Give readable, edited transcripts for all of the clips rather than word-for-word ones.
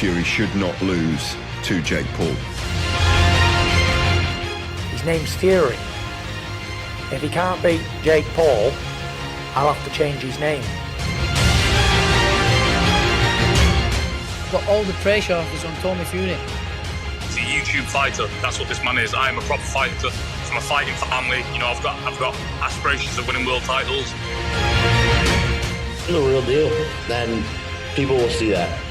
Fury should not lose to Jake Paul. His name's Fury. If he can't beat Jake Paul, I'll have to change his name. Got all the pressure is on Tommy Fury. He's a YouTube fighter. That's what this man is. I am a proper fighter from a fighting family. You know, I've got aspirations of winning world titles. If you're the real deal, then people will see that.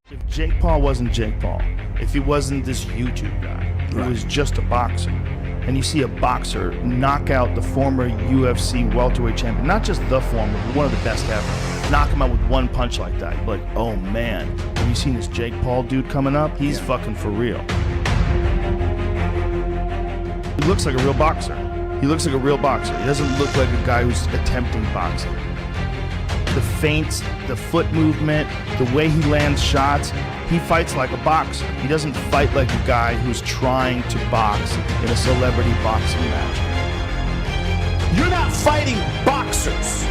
If Jake Paul wasn't Jake Paul, if he wasn't this YouTube guy, he was just a boxer, and you see a boxer knock out the former UFC welterweight champion, not just the former, but one of the best ever, knock him out with one punch like that, you're like, oh man, have you seen this Jake Paul dude coming up? He's fucking for real. He looks like a real boxer. He looks like a real boxer. He doesn't look like a guy who's attempting boxing. The feints, the foot movement, the way he lands shots, he fights like a boxer. He doesn't fight like a guy who's trying to box in a celebrity boxing match. You're not fighting boxers.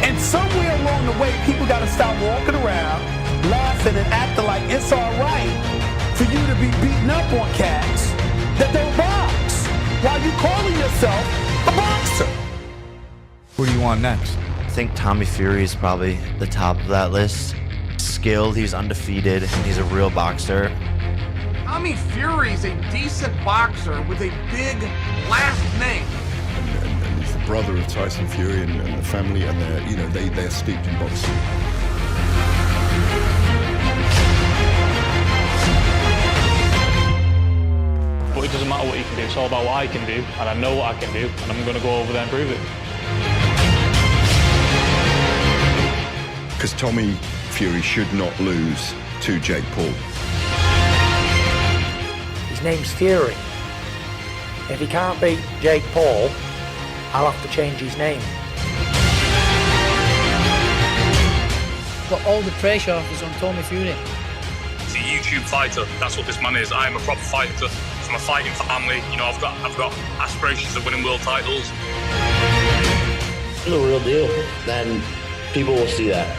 And somewhere along the way, people got to stop walking around, laughing and acting like it's all right for you to be beating up on cats that don't box while you calling yourself a boxer. Who do you want next? I think Tommy Fury is probably the top of that list. Skilled, he's undefeated, and he's a real boxer. Tommy Fury's a decent boxer with a big last name. And he's the brother of Tyson Fury and the family, and they're steeped in boxing. But it doesn't matter what you can do, it's all about what I can do, and I know what I can do, and I'm going to go over there and prove it. Because Tommy Fury should not lose to Jake Paul. His name's Fury. If he can't beat Jake Paul, I'll have to change his name. Got all the pressure is on Tommy Fury. He's a YouTube fighter. That's what this man is. I am a proper fighter from a fighting family. You know, I've got aspirations of winning world titles. If you're the real deal, then people will see that.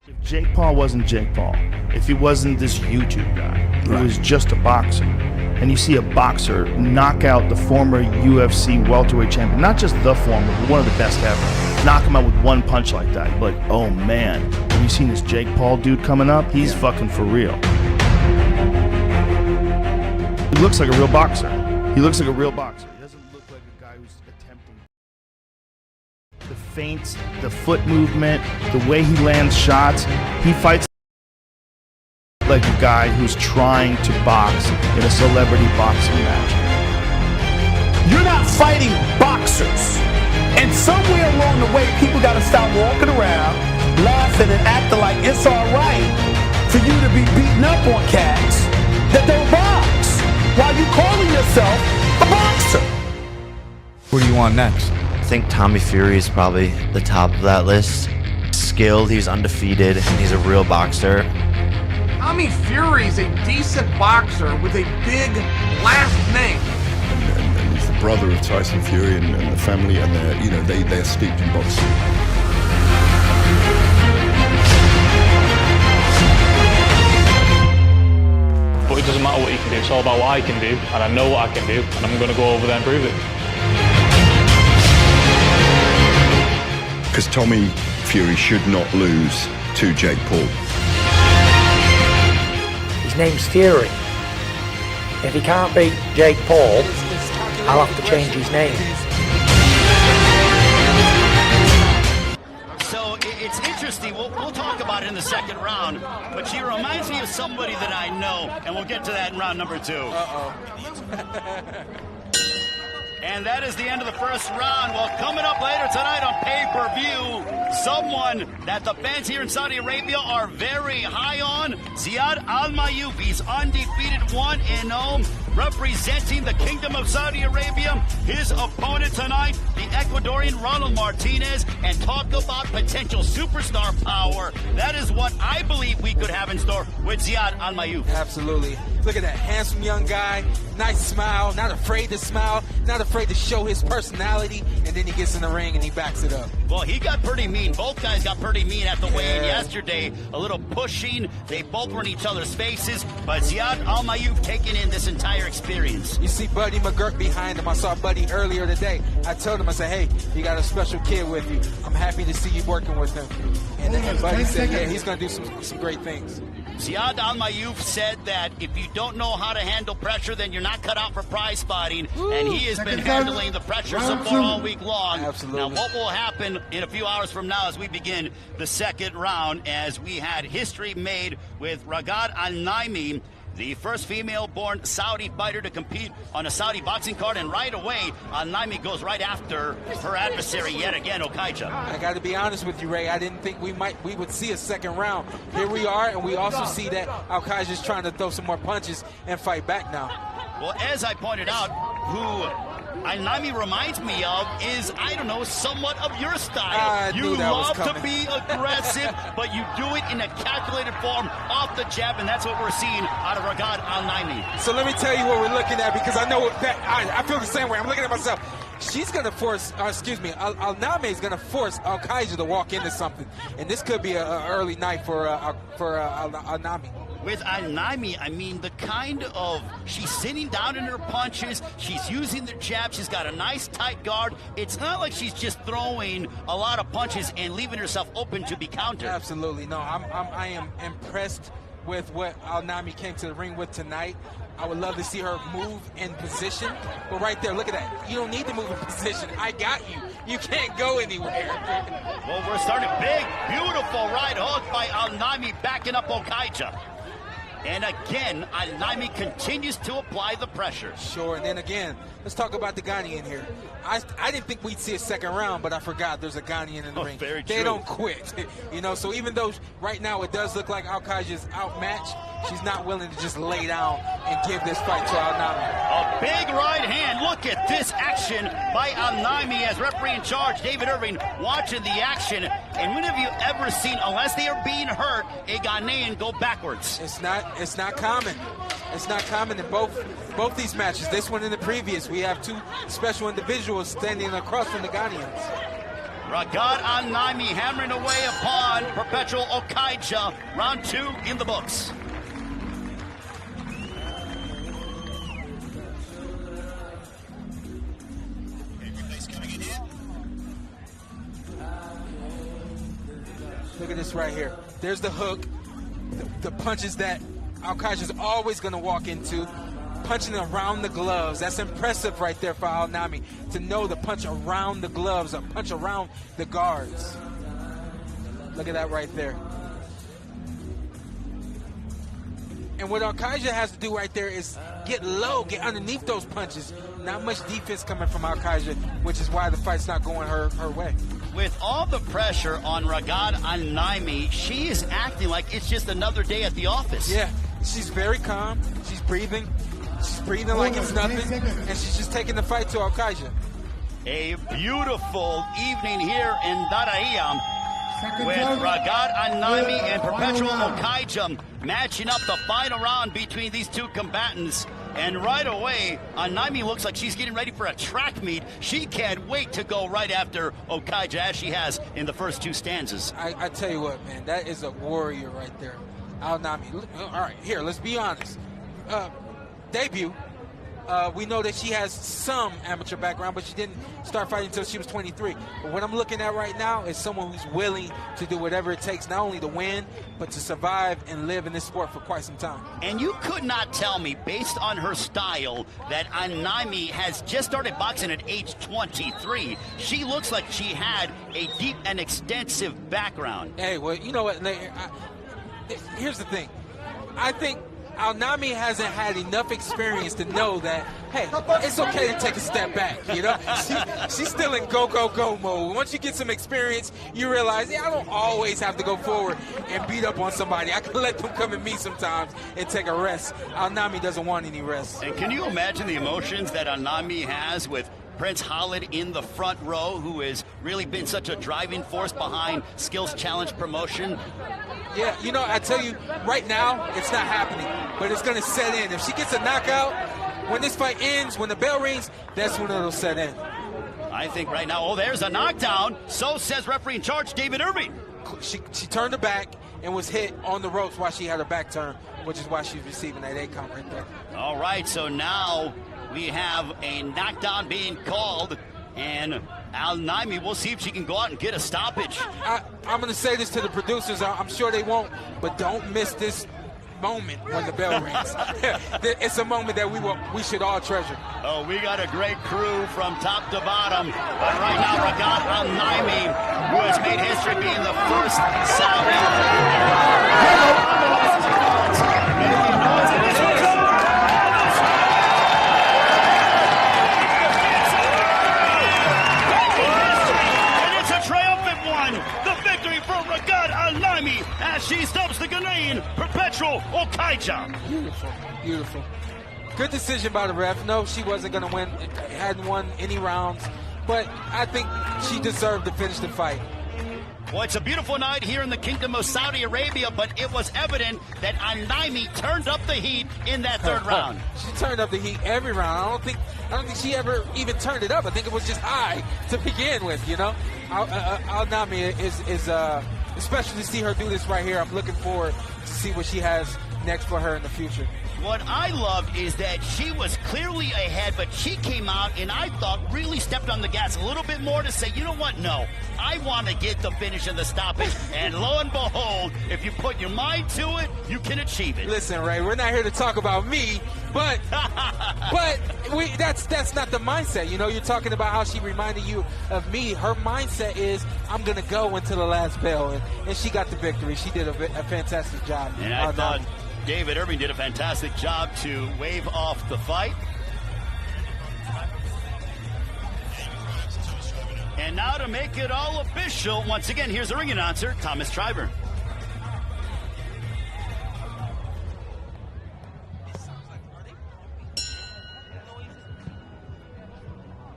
If Jake Paul wasn't Jake Paul, if he wasn't this YouTube guy, he was just a boxer, and you see a boxer knock out the former UFC welterweight champion, not just the former, but one of the best ever, knock him out with one punch like that, you're like, oh man, have you seen this Jake Paul dude coming up? He's fucking for real. He looks like a real boxer. He looks like a real boxer. He doesn't look like a guy who's attempting. The feints, the foot movement, the way he lands shots, he fights like a guy who's trying to box in a celebrity boxing match. You're not fighting boxers. And somewhere along the way, people got to stop walking around, laughing and acting like it's all right for you to be beating up on cats that don't box while you calling yourself a boxer. Who do you want next? I think Tommy Fury is probably the top of that list. Skilled, he's undefeated, and he's a real boxer. Tommy Fury's a decent boxer with a big last name. And he's the brother of Tyson Fury and the family, and they're steeped in boxing. But it doesn't matter what you can do, it's all about what I can do, and I know what I can do, and I'm going to go over there and prove it. Because Tommy Fury should not lose to Jake Paul. His name's Fury. If he can't beat Jake Paul, I'll have to change his name. So it's interesting. We'll talk about it in the second round, but she reminds me of somebody that I know, and we'll get to that in round number 2. And that is the end of the first round. Well, coming up later tonight on pay-per-view, someone that the fans here in Saudi Arabia are very high on, Ziad Al-Mayouf. He's undefeated 1-0, representing the Kingdom of Saudi Arabia. His opponent tonight, the Ecuadorian Ronald Martinez. And talk about potential superstar power. That is what I believe we could have in store with Ziad Al-Mayouf. Absolutely. Look at that handsome young guy, nice smile, not afraid to smile, not afraid to show his personality, and then he gets in the ring and he backs it up. Well, he got pretty mean. Both guys got pretty mean at the weigh-in yesterday. A little pushing. They both were in each other's faces, but Ziad Al-Mayouf taking in this entire experience. You see Buddy McGurk behind him. I saw Buddy earlier today. I told him, I said, hey, you got a special kid with you. I'm happy to see you working with him. And Buddy said, yeah, he's going to do some great things. Ziad Al-Mayouf said that if you don't know how to handle pressure, then you're not cut out for prize fighting. And he has been handling the pressure so far all week long. Absolutely. Now, what will happen in a few hours from now as we begin the second round, as we had history made with Ragad Al-Naimi, the first female-born Saudi fighter to compete on a Saudi boxing card, and right away, Al-Naimi goes right after her adversary yet again, Okaija. I got to be honest with you, Ray. I didn't think we would see a second round. Here we are, and we also see that Okaija's trying to throw some more punches and fight back now. Well, as I pointed out, who Al-Naimi reminds me of is, I don't know, somewhat of your style. You love to be aggressive, but you do it in a calculated form off the jab, and that's what we're seeing out of Ragad Al-Naimi. So let me tell you what we're looking at, because I know that I feel the same way. I'm looking at myself. She's going to force, Al-Naimi is going to force Al-Qaeda to walk into something, and this could be an early night for Al-Naimi. With Al-Naimi, I mean, the kind of, she's sitting down in her punches, she's using the jab, she's got a nice tight guard. It's not like she's just throwing a lot of punches and leaving herself open to be countered. Absolutely, no, I am impressed with what Al-Naimi came to the ring with tonight. I would love to see her move in position, but right there, look at that. You don't need to move in position. I got you. You can't go anywhere. Well, we're starting big, beautiful right hook by Al-Naimi backing up Okaija. And again, Al-Naimi continues to apply the pressure. Sure, and then again, let's talk about the Ghanaian here. I didn't think we'd see a second round, but I forgot there's a Ghanaian in the ring. Very they true. Don't quit. You know, so even though right now it does look like Al-Qaeda is outmatched, she's not willing to just lay down and give this fight to Al-Naimi. A big right hand. Look at this action by Al-Naimi as referee in charge, David Irving, watching the action. And when have you ever seen, unless they are being hurt, a Ghanaian go backwards? It's not common. It's not common in both these matches. This one and the previous, we have two special individuals standing across from the Ghanaians. Ragad Al-Naimi hammering away upon Perpetual Okaija. Round 2 in the books. Look at this right here. There's the hook, the punches that Al-Qaeda is always going to walk into, punching around the gloves. That's impressive right there for Al-Naimi, to know the punch around the gloves, a punch around the guards. Look at that right there. And what Al-Qaeda has to do right there is get low, get underneath those punches. Not much defense coming from Al-Qaeda, which is why the fight's not going her way. With all the pressure on Ragad Al-Naimi, she is acting like it's just another day at the office. Yeah, she's very calm. She's breathing. She's breathing like it's nothing. And she's just taking the fight to Al-Qaeda. A beautiful evening here in Diriyah with Ragad Al-Naimi and Perpetual Okaija matching up the final round between these two combatants. And right away, Al-Naimi looks like she's getting ready for a track meet. She can't wait to go right after Okaija, as she has in the first two stanzas. I tell you what, man, that is a warrior right there. Al-Naimi. All right, here, let's be honest. Debut. We know that she has some amateur background, but she didn't start fighting until she was 23. But what I'm looking at right now is someone who's willing to do whatever it takes, not only to win, but to survive and live in this sport for quite some time. And you could not tell me, based on her style, that Al-Naimi has just started boxing at age 23. She looks like she had a deep and extensive background. Hey, well, you know what? Here's the thing. I think Al-Nami hasn't had enough experience to know that, hey, it's okay to take a step back, you know? She's still in go, go, go mode. Once you get some experience, you realize, yeah, I don't always have to go forward and beat up on somebody. I can let them come at me sometimes and take a rest. Al-Nami doesn't want any rest. And can you imagine the emotions that Al-Nami has with Prince Khalid in the front row, who has really been such a driving force behind Skills Challenge promotion? Yeah, you know, I tell you, right now, it's not happening, but it's going to set in. If she gets a knockout, when this fight ends, when the bell rings, that's when it'll set in. I think right now, oh, there's a knockdown. So says referee in charge, David Irving. She turned her back and was hit on the ropes while she had her back turned, which is why she's receiving that A count right there. All right, so now we have a knockdown being called, and Al-Nami, we'll see if she can go out and get a stoppage. I'm going to say this to the producers. I'm sure they won't, but don't miss this moment when the bell rings. It's a moment that we should all treasure. Oh, we got a great crew from top to bottom. But right now, Ragad Al-Nami, who has made history being the first as she stops the Ghanaian Perpetual Okaija. Beautiful, beautiful. Good decision by the ref. No, she wasn't going to win, hadn't won any rounds, but I think she deserved to finish the fight. Well, it's a beautiful night here in the Kingdom of Saudi Arabia, but it was evident that Al-Nami turned up the heat in that third round. She turned up the heat every round. I don't think she ever even turned it up. I think it was just high to begin with, you know. Al-Nami is especially to see her do this right here. I'm looking forward to see what she has next for her in the future. What I loved is that she was clearly ahead, but she came out and I thought really stepped on the gas a little bit more to say, you know what, no, I want to get the finish and the stoppage. And lo and behold, if you put your mind to it, you can achieve it. Listen, Ray, we're not here to talk about me, but that's not the mindset. You know, you're talking about how she reminded you of me. Her mindset is, I'm going to go until the last bell, and she got the victory. She did a fantastic job. And I thought David Irving did a fantastic job to wave off the fight. And now to make it all official, once again, here's the ring announcer, Thomas Schreiber.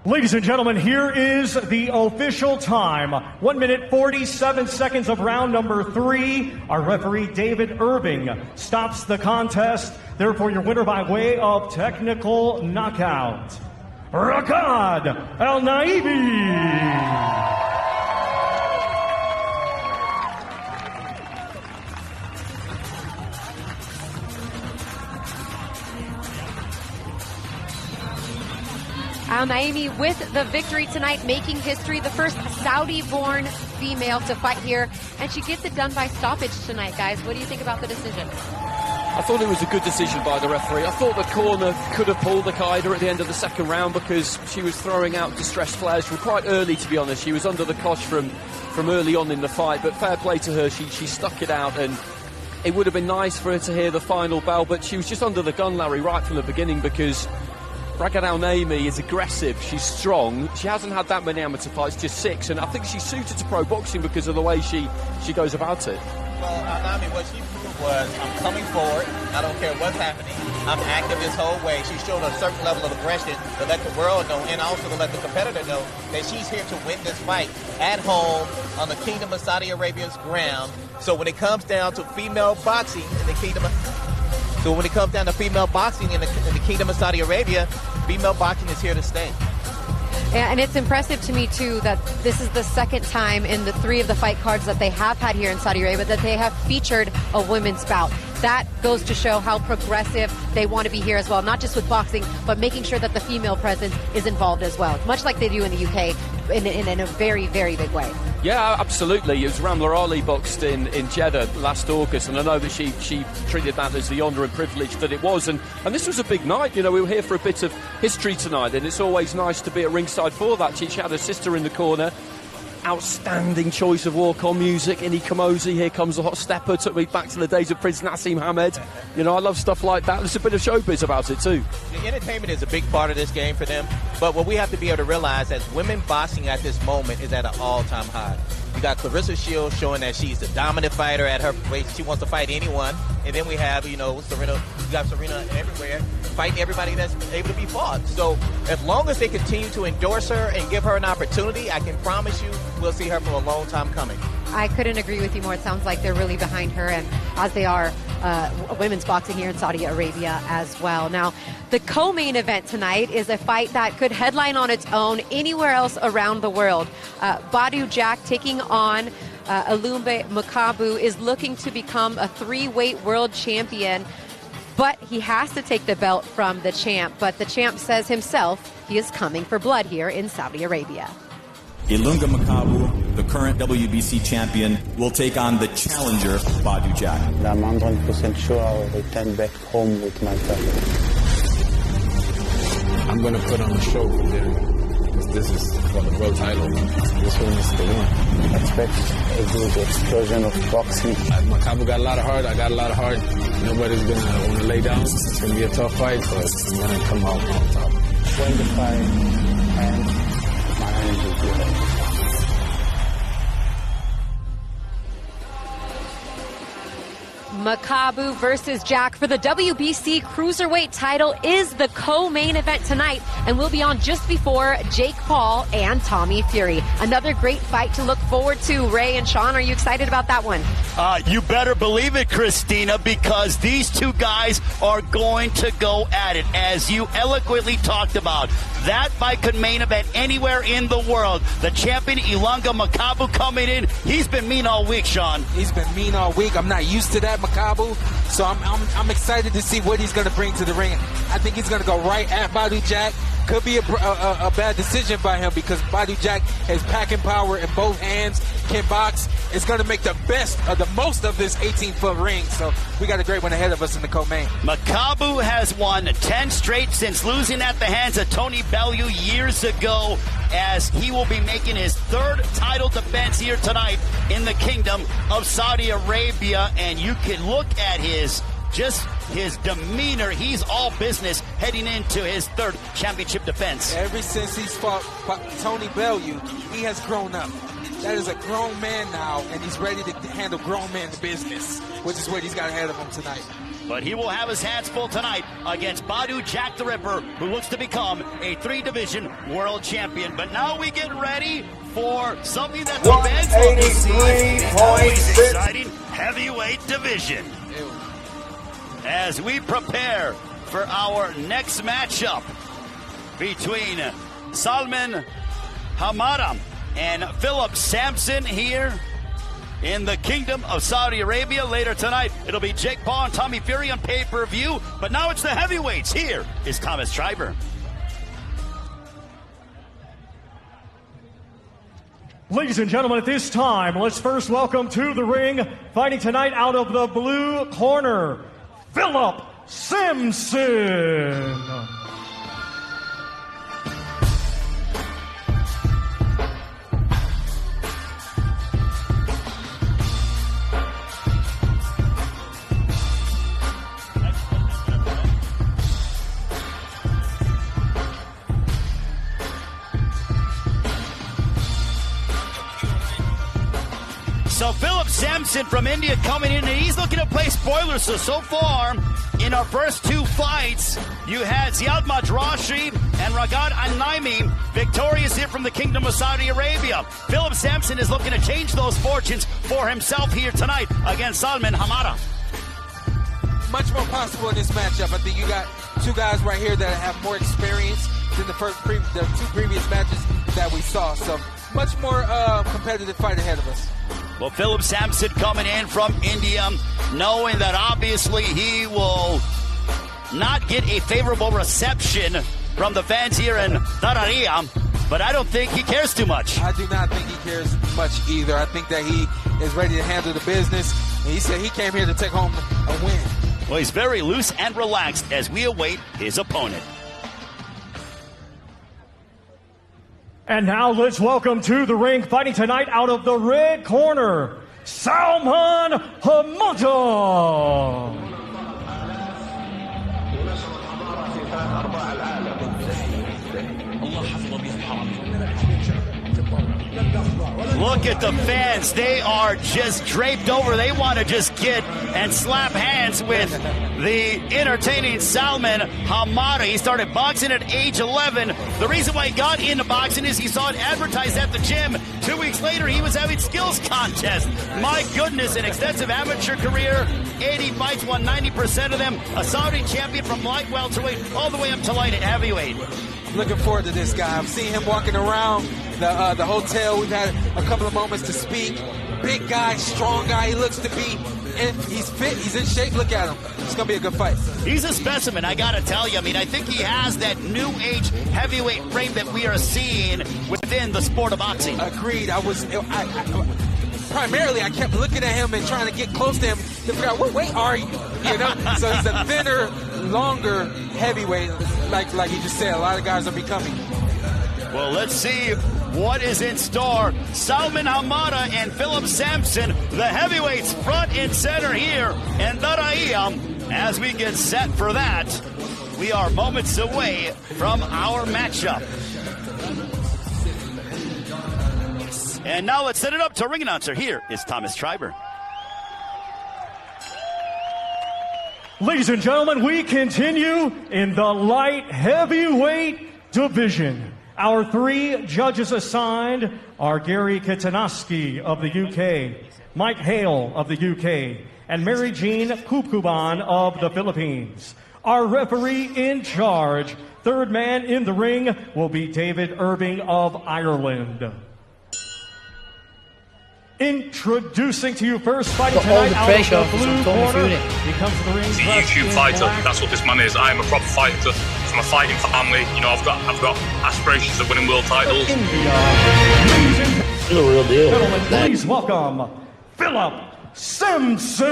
Ladies and gentlemen, here is the official time. 1 minute, 47 seconds of round number 3. Our referee, David Irving, stops the contest. Therefore, your winner by way of technical knockout, Ragad Al-Naibi. Al-Naibi with the victory tonight, making history, the first Saudi-born female to fight here, and she gets it done by stoppage tonight, guys. What do you think about the decision? I thought it was a good decision by the referee. I thought the corner could have pulled the Qaeda at the end of the second round because she was throwing out distress flares from quite early, to be honest. She was under the cosh from early on in the fight, but fair play to her. She stuck it out, and it would have been nice for her to hear the final bell, but she was just under the gun, Larry, right from the beginning, because Ragad Al-Naibi is aggressive, she's strong, she hasn't had that many amateur fights, just 6, and I think she's suited to pro boxing because of the way she goes about it. Well, Al-Naibi, what she proved was, I'm coming forward, I don't care what's happening, I'm active this whole way. She showed a certain level of aggression to let the world know, and also to let the competitor know that she's here to win this fight at home on the Kingdom of Saudi Arabia's ground. So when it comes down to female boxing in the Kingdom of in the Kingdom of Saudi Arabia, female boxing is here to stay. And it's impressive to me, too, that this is the second time in the 3 of the fight cards that they have had here in Saudi Arabia that they have featured a women's bout. That goes to show how progressive they want to be here as well, not just with boxing, but making sure that the female presence is involved as well, much like they do in the UK in a very, very big way. Yeah, absolutely. It was Ramla Ali boxed in Jeddah last August, and I know that she treated that as the honour and privilege that it was. And this was a big night. You know, we were here for a bit of history tonight, and it's always nice to be at ringside for that. She had her sister in the corner, outstanding choice of walk-on music. Inni Kamosi, Here Comes the Hot Stepper, took me back to the days of Prince Nassim Hamed. You know, I love stuff like that. There's a bit of showbiz about it too. The entertainment is a big part of this game for them, but what we have to be able to realize is women boxing at this moment is at an all-time high. You got Clarissa Shields showing that she's the dominant fighter at her weight. She wants to fight anyone. And then we have, you know, Serena. You got Serena everywhere fighting everybody that's able to be fought. So as long as they continue to endorse her and give her an opportunity, I can promise you we'll see her for a long time coming. I couldn't agree with you more. It sounds like they're really behind her, and as they are women's boxing here in Saudi Arabia as well. Now, the co-main event tonight is a fight that could headline on its own anywhere else around the world. Badu Jack taking on Alumbe Makabu is looking to become a 3-weight world champion, but he has to take the belt from the champ. But the champ says himself he is coming for blood here in Saudi Arabia. Ilunga Makabu, the current WBC champion, will take on the challenger, Badu Jack. I'm 100% sure I will return back home with my family. I'm going to put on a show for Diriyah. This is for the world title. This one is the one. Expect a good explosion of boxing. Makabu got a lot of heart. I got a lot of heart. Nobody's going to want to lay down. It's going to be a tough fight, but I'm going to come out on top. When the fight ends, my hands will be ready. Makabu versus Jack for the WBC Cruiserweight title is the co-main event tonight, and will be on just before Jake Paul and Tommy Fury. Another great fight to look forward to. Ray and Sean, are you excited about that one? You better believe it, Christina, because these two guys are going to go at it, as you eloquently talked about. That fight could main event anywhere in the world. The champion, Ilunga Makabu, coming in. He's been mean all week, Sean. He's been mean all week. I'm not used to that, Makabu, so I'm excited to see what he's going to bring to the ring. I think he's going to go right at Badu Jack. Could be a bad decision by him, because Badu Jack has packing power in both hands, can box. It's going to make the most of this 18-foot ring. So we got a great one ahead of us in the co-main. Makabu has won 10 straight since losing at the hands of Tony Bellew years ago, as he will be making his 3rd title defense here tonight in the Kingdom of Saudi Arabia. And you can look at his demeanor. He's all business heading into his 3rd championship defense. Ever since he's fought Tony Bellew, he has grown up. That is a grown man now, and he's ready to handle grown man business, which is what he's got ahead of him tonight. But he will have his hands full tonight against Badu Jack the Ripper, who looks to become a 3-division world champion. But now we get ready for something that the fans love to see. It's always exciting heavyweight division. As we prepare for our next matchup between Salman Hamada and Philip Sampson here in the Kingdom of Saudi Arabia. Later tonight, it'll be Jake Paul and Tommy Fury on pay-per-view. But now it's the heavyweights. Here is Thomas Schreiber. Ladies and gentlemen, at this time, let's first welcome to the ring, fighting tonight out of the blue corner, Philip Sampson. So Philip Sampson from India coming in, and he's looking to play spoilers. So far, in our first 2 fights, you had Ziad Madrashi and Ragad Al-Naimi victorious here from the Kingdom of Saudi Arabia. Philip Sampson is looking to change those fortunes for himself here tonight against Salman Hamada. Much more possible in this matchup. I think you got 2 guys right here that have more experience than the 2 previous matches that we saw. So much more competitive fight ahead of us. Well, Philip Sampson coming in from India, knowing that obviously he will not get a favorable reception from the fans here in Diriyah, but I don't think he cares too much. I do not think he cares much either. I think that he is ready to handle the business. And he said he came here to take home a win. Well, he's very loose and relaxed as we await his opponent. And now let's welcome to the ring, fighting tonight out of the red corner, Salman Hamada. Look at the fans. They are just draped over. They want to just get and slap hands with the entertaining Salman Hamada. He started boxing at age 11. The reason why he got into boxing is he saw it advertised at the gym. 2 weeks later, he was having skills contests. My goodness, an extensive amateur career. 80 fights, won 90% of them. A Saudi champion from light welterweight all the way up to light at heavyweight. Looking forward to this guy. I've seen him walking around the hotel. We've had a couple of moments to speak. Big guy, strong guy. He looks to be, and he's fit. He's in shape. Look at him. It's going to be a good fight. He's a specimen, I got to tell you. I mean, I think he has that new age heavyweight frame that we are seeing within the sport of boxing. Agreed. Primarily, I kept looking at him and trying to get close to him to figure out what weight are you? You know, so he's a thinner, longer heavyweight, like you just said. A lot of guys are becoming. Well, let's see what is in store. Salman Hamada and Philip Sampson, the heavyweights, front and center here in Diriyah. As we get set for that, we are moments away from our matchup. And now let's set it up to ring announcer. Here is Thomas Schreiber. Ladies and gentlemen, we continue in the light heavyweight division. Our 3 judges assigned are Gary Kitanoski of the UK, Mike Hale of the UK, and Mary Jean Kupkuban of the Philippines. Our referee in charge, third man in the ring, will be David Irving of Ireland. Introducing to you first, fighting tonight out of the blue corner. He comes to the ring. He's a YouTube fighter. That's what this man is. I am a proper fighter from a fighting family. You know, I've got aspirations of winning world titles. India. The real deal. Gentlemen, please welcome Philip Sampson.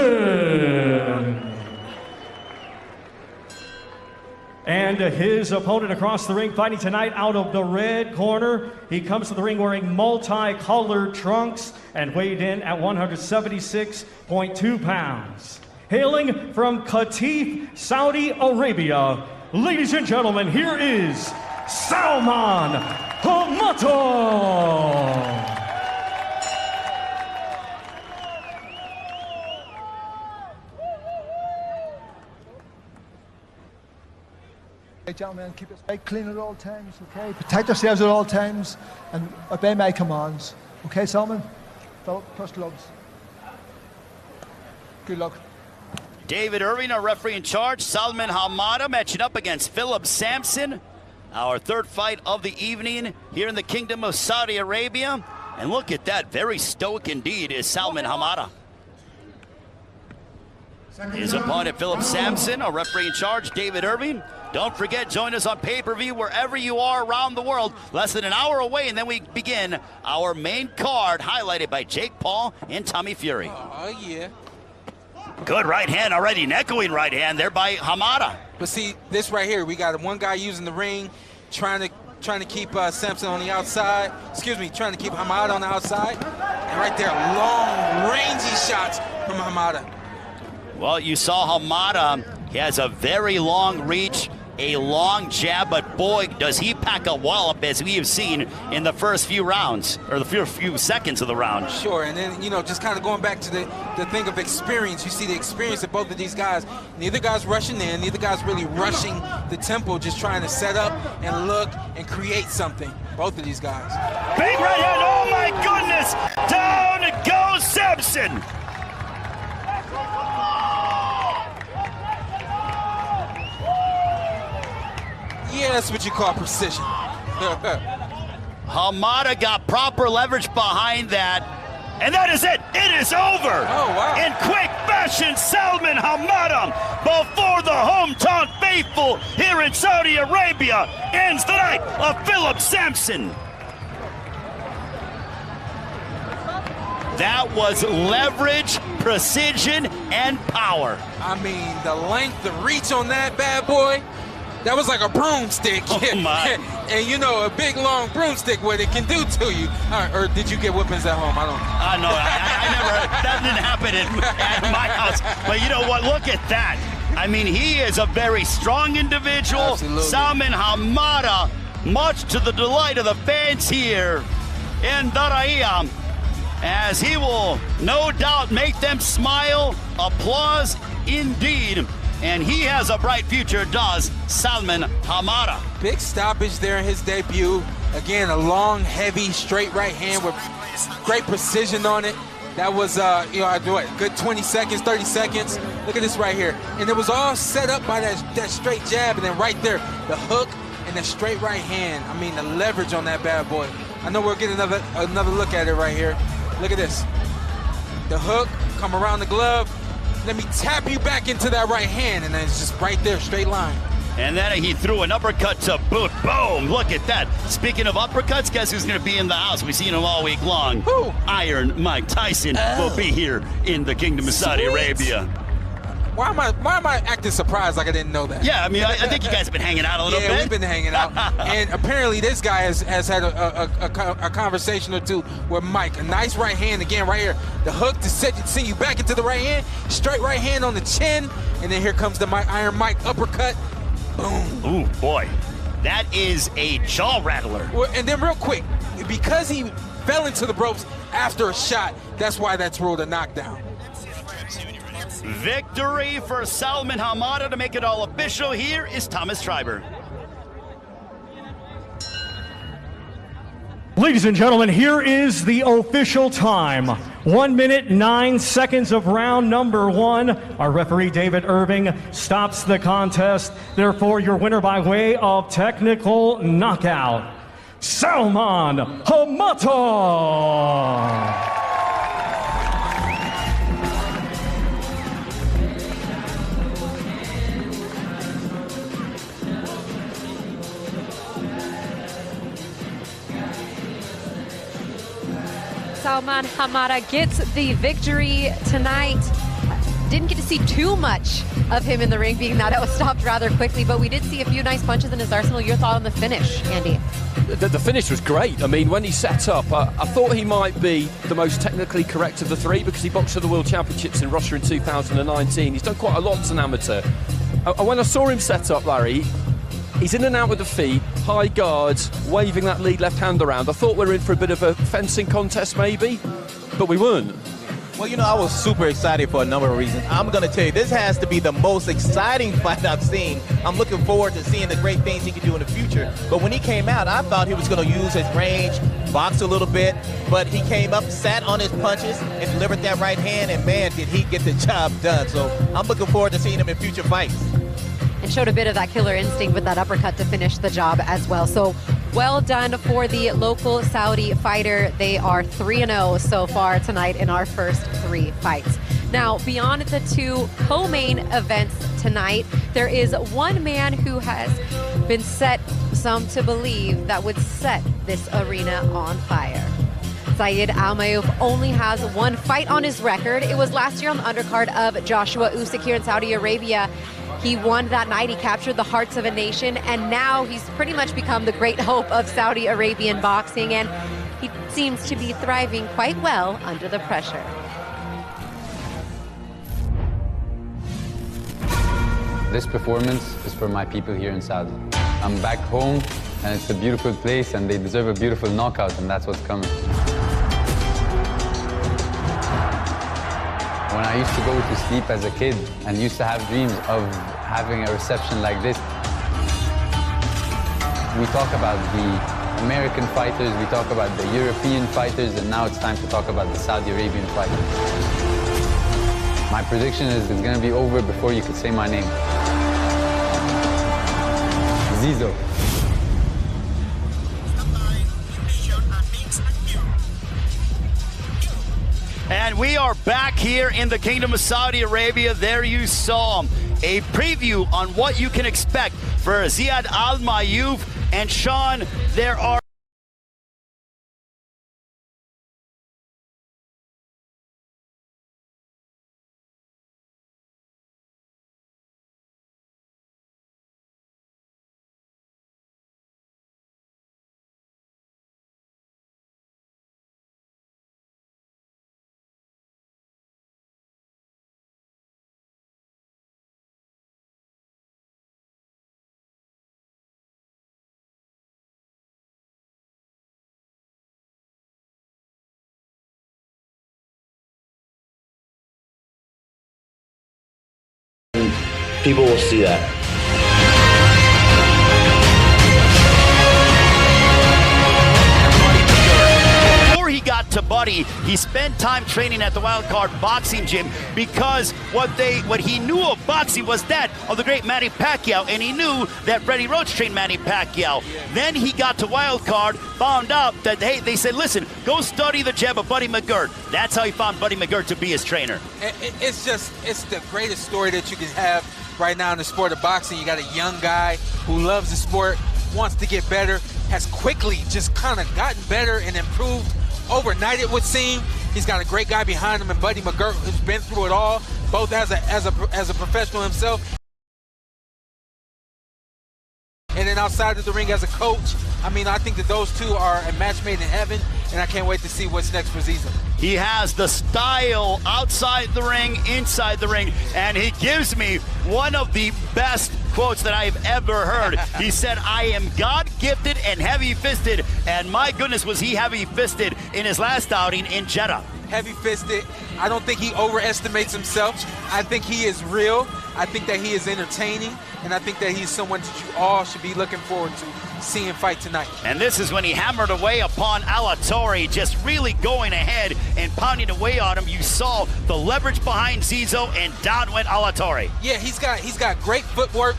And his opponent across the ring, fighting tonight out of the red corner. He comes to the ring wearing multicolored trunks and weighed in at 176.2 pounds. Hailing from Qatif, Saudi Arabia, ladies and gentlemen, here is Salman Hamada. Okay, gentlemen, keep it very clean at all times, okay? Protect yourselves at all times and obey my commands. Okay, Salman? First gloves. Good luck. David Irving, our referee in charge. Salman Hamada matching up against Philip Sampson. Our third fight of the evening here in the Kingdom of Saudi Arabia. And look at that, very stoic indeed is Salman Hamada. His opponent, Philip Sampson, our referee in charge, David Irving. Don't forget, join us on pay-per-view wherever you are around the world. Less than an hour away, and then we begin our main card, highlighted by Jake Paul and Tommy Fury. Oh, yeah. Good right hand already, an echoing right hand there by Hamada. But see, this right here, we got one guy using the ring, trying to keep Sampson on the outside. Excuse me, trying to keep Hamada on the outside. And right there, long, rangy shots from Hamada. Well, you saw Hamada. He has a very long reach, a long jab, but boy, does he pack a wallop, as we have seen in the first few rounds, or the first few seconds of the round. Sure, and then, you know, just kind of going back to the thing of experience, you see the experience of both of these guys. Neither guy's rushing in, neither guy's really rushing the tempo, just trying to set up and look and create something. Both of these guys. Big right hand, oh my goodness! Down goes Sampson! Yeah, that's what you call precision. Hamada got proper leverage behind that. And that is it. It is over. Oh, wow. In quick fashion, Salman Hamada, before the hometown faithful here in Saudi Arabia, ends the night of Philip Sampson. That was leverage, precision, and power. I mean, the length, the reach on that bad boy. That was like a broomstick. Oh, my. And you know, a big long broomstick, what it can do to you. Or did you get whippings at home? I don't know. No, I never, that didn't happen at my house. But you know what, look at that. I mean, he is a very strong individual. Absolutely. Salman Hamada, much to the delight of the fans here in Diriyah, as he will no doubt make them smile. Applause indeed. And he has a bright future, does Salman Hamada. Big stoppage there in his debut. Again, a long, heavy, straight right hand with great precision on it. That was, you know, I do it, good 20 seconds, 30 seconds. Look at this right here. And it was all set up by that straight jab, and then right there, the hook and the straight right hand. I mean, the leverage on that bad boy. I know we'll get another look at it right here. Look at this. The hook, come around the glove. Let me tap you back into that right hand, and then it's just right there, straight line. And then he threw an uppercut to boot. Boom! Look at that. Speaking of uppercuts, guess who's going to be in the house? We've seen him all week long. Who? Iron Mike Tyson will be here in the Kingdom of Saudi Arabia. Why am I acting surprised like I didn't know that? Yeah, I mean, I think you guys have been hanging out a little bit. Yeah, we've been hanging out. And apparently this guy has had a conversation or two with Mike. A nice right hand, again, right here. The hook to send you back into the right hand. Straight right hand on the chin. And then here comes the Iron Mike uppercut. Boom. Ooh, boy. That is a jaw rattler. Well, and then real quick, because he fell into the ropes after a shot, that's why that's ruled a knockdown. Victory for Salman Hamada. To make it all official, here is Thomas Schreiber. Ladies and gentlemen, here is the official time. 1 minute, 9 seconds of round number 1. Our referee, David Irving, stops the contest. Therefore, your winner by way of technical knockout, Salman Hamada. Salman Hamada gets the victory tonight. Didn't get to see too much of him in the ring, being that it was stopped rather quickly, but we did see a few nice punches in his arsenal. Your thought on the finish, Andy? The finish was great. I mean, when he set up, I thought he might be the most technically correct of the three because he boxed for the World Championships in Russia in 2019. He's done quite a lot as an amateur. When I saw him set up, Larry, he's in and out with the feet, high guards, waving that lead left hand around. I thought we were in for a bit of a fencing contest maybe, but we weren't. Well, you know, I was super excited for a number of reasons. I'm going to tell you, this has to be the most exciting fight I've seen. I'm looking forward to seeing the great things he can do in the future. But when he came out, I thought he was going to use his range, box a little bit. But he came up, sat on his punches, and delivered that right hand. And, man, did he get the job done. So I'm looking forward to seeing him in future fights. And showed a bit of that killer instinct with that uppercut to finish the job as well. So well done for the local Saudi fighter. They are 3-0 so far tonight in our first 3 fights. Now, beyond the 2 co-main events tonight, there is one man who has been set, some to believe, that would set this arena on fire. Sayed Al-Mayouf only has 1 fight on his record. It was last year on the undercard of Joshua Usyk here in Saudi Arabia. He won that night. He captured the hearts of a nation, and now he's pretty much become the great hope of Saudi Arabian boxing, and he seems to be thriving quite well under the pressure. This performance is for my people here in Saudi. I'm back home, and it's a beautiful place, and they deserve a beautiful knockout, and that's what's coming. When I used to go to sleep as a kid and used to have dreams of having a reception like this, we talk about the American fighters, we talk about the European fighters, and now it's time to talk about the Saudi Arabian fighters. My prediction is it's going to be over before you could say my name. Zizo. And we are back here in the Kingdom of Saudi Arabia. There you saw a preview on what you can expect for Ziad Al-Mayouf. And Sean, there are people will see that. Before he got to Buddy, he spent time training at the Wildcard Boxing Gym because what he knew of boxing was that of the great Manny Pacquiao, and he knew that Freddie Roach trained Manny Pacquiao. Then he got to Wildcard, found out that, hey, they said, listen, go study the jab of Buddy McGirt. That's how he found Buddy McGirt to be his trainer. It's the greatest story that you can have right now in the sport of boxing. You got a young guy who loves the sport, wants to get better, has quickly just kind of gotten better and improved overnight, it would seem. He's got a great guy behind him, and Buddy McGirt, who's been through it all, both as a professional himself, and then outside of the ring as a coach. I mean, I think that those two are a match made in heaven, and I can't wait to see what's next for Zizo. He has the style outside the ring, inside the ring, and he gives me one of the best quotes that I've ever heard. He said, I am God-gifted and heavy-fisted, and my goodness, was he heavy-fisted in his last outing in Jeddah. Heavy-fisted. I don't think he overestimates himself. I think he is real. I think that he is entertaining, and I think that he's someone that you all should be looking forward to seeing fight tonight. And this is when he hammered away upon Alatorre, just really going ahead and pounding away on him. You saw the leverage behind Zizo, and down went Alatorre. Yeah, he's got great footwork.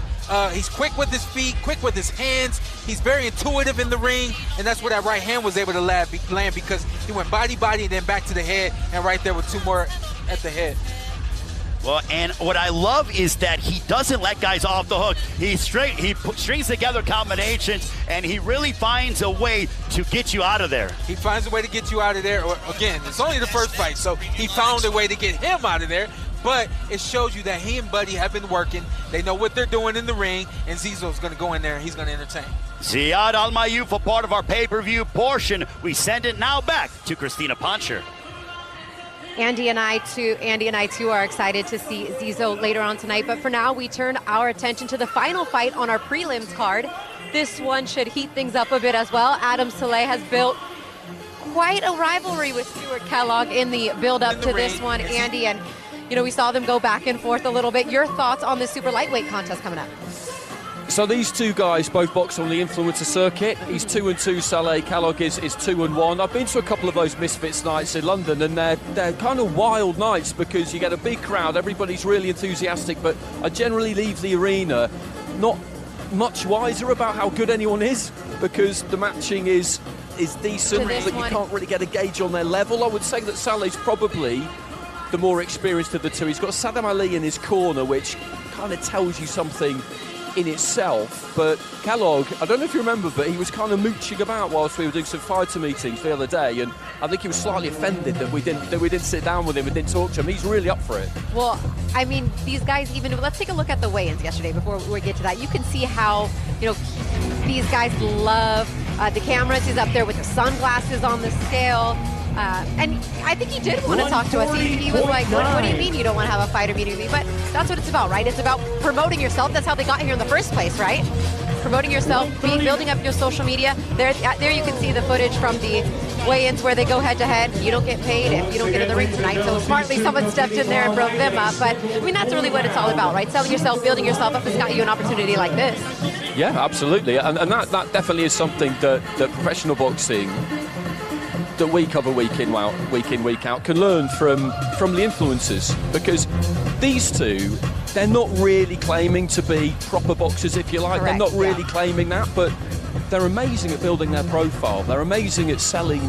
He's quick with his feet, quick with his hands. He's very intuitive in the ring, and that's where that right hand was able to land because he went body, and then back to the head, and right there with two more at the head. Well, and what I love is that he doesn't let guys off the hook. He strings together combinations, and he really finds a way to get you out of there. He finds a way to get you out of there. Again, it's only the first fight, so he found a way to get him out of there. But it shows you that he and Buddy have been working. They know what they're doing in the ring, and Zizo's going to go in there and he's going to entertain. Ziad Al-Mayouf for part of our pay-per-view portion. We send it now back to Christina Poncher. Andy and I too are excited to see Zizo later on tonight, but for now we turn our attention to the final fight on our prelims card. This one should heat things up a bit as well. Adam Saleh has built quite a rivalry with Stuart Kellogg in the build-up to this one, Andy, and you know, we saw them go back and forth a little bit. Your thoughts on this super lightweight contest coming up? So these two guys both box on the influencer circuit. He's 2-2, Saleh. Kellogg is 2-1. I've been to a couple of those Misfits nights in London, and they're kind of wild nights because you get a big crowd, everybody's really enthusiastic, but I generally leave the arena not much wiser about how good anyone is because the matching is decent, but you can't really get a gauge on their level. I would say that Saleh's probably the more experienced of the two. He's got Saddam Ali in his corner, which kind of tells you something in itself. But Kellogg, I don't know if you remember, but he was kind of mooching about whilst we were doing some fighter meetings the other day, and I think he was slightly offended that we didn't sit down with him and didn't talk to him. He's really up for it. Well, I mean, these guys, let's take a look at the weigh-ins yesterday before we get to that. You can see how, you know, these guys love the cameras. He's up there with the sunglasses on the scale. And I think he did want to talk to us. He was like, what do you mean you don't want to have a fighter meeting with me? But that's what it's about, right? It's about promoting yourself. That's how they got here in the first place, right? Promoting yourself, building up your social media. There you can see the footage from the weigh-ins where they go head-to-head. You don't get paid if you don't get in the ring tonight. So smartly, someone stepped in there and broke them up. But, I mean, that's really what it's all about, right? Selling yourself, building yourself up has got you an opportunity like this. Yeah, absolutely. And that definitely is something that professional boxing, that week over week in, week out, can learn from the influencers, because these two, they're not really claiming to be proper boxers, if you like. Correct, they're not really claiming that, but they're amazing at building their profile. They're amazing at selling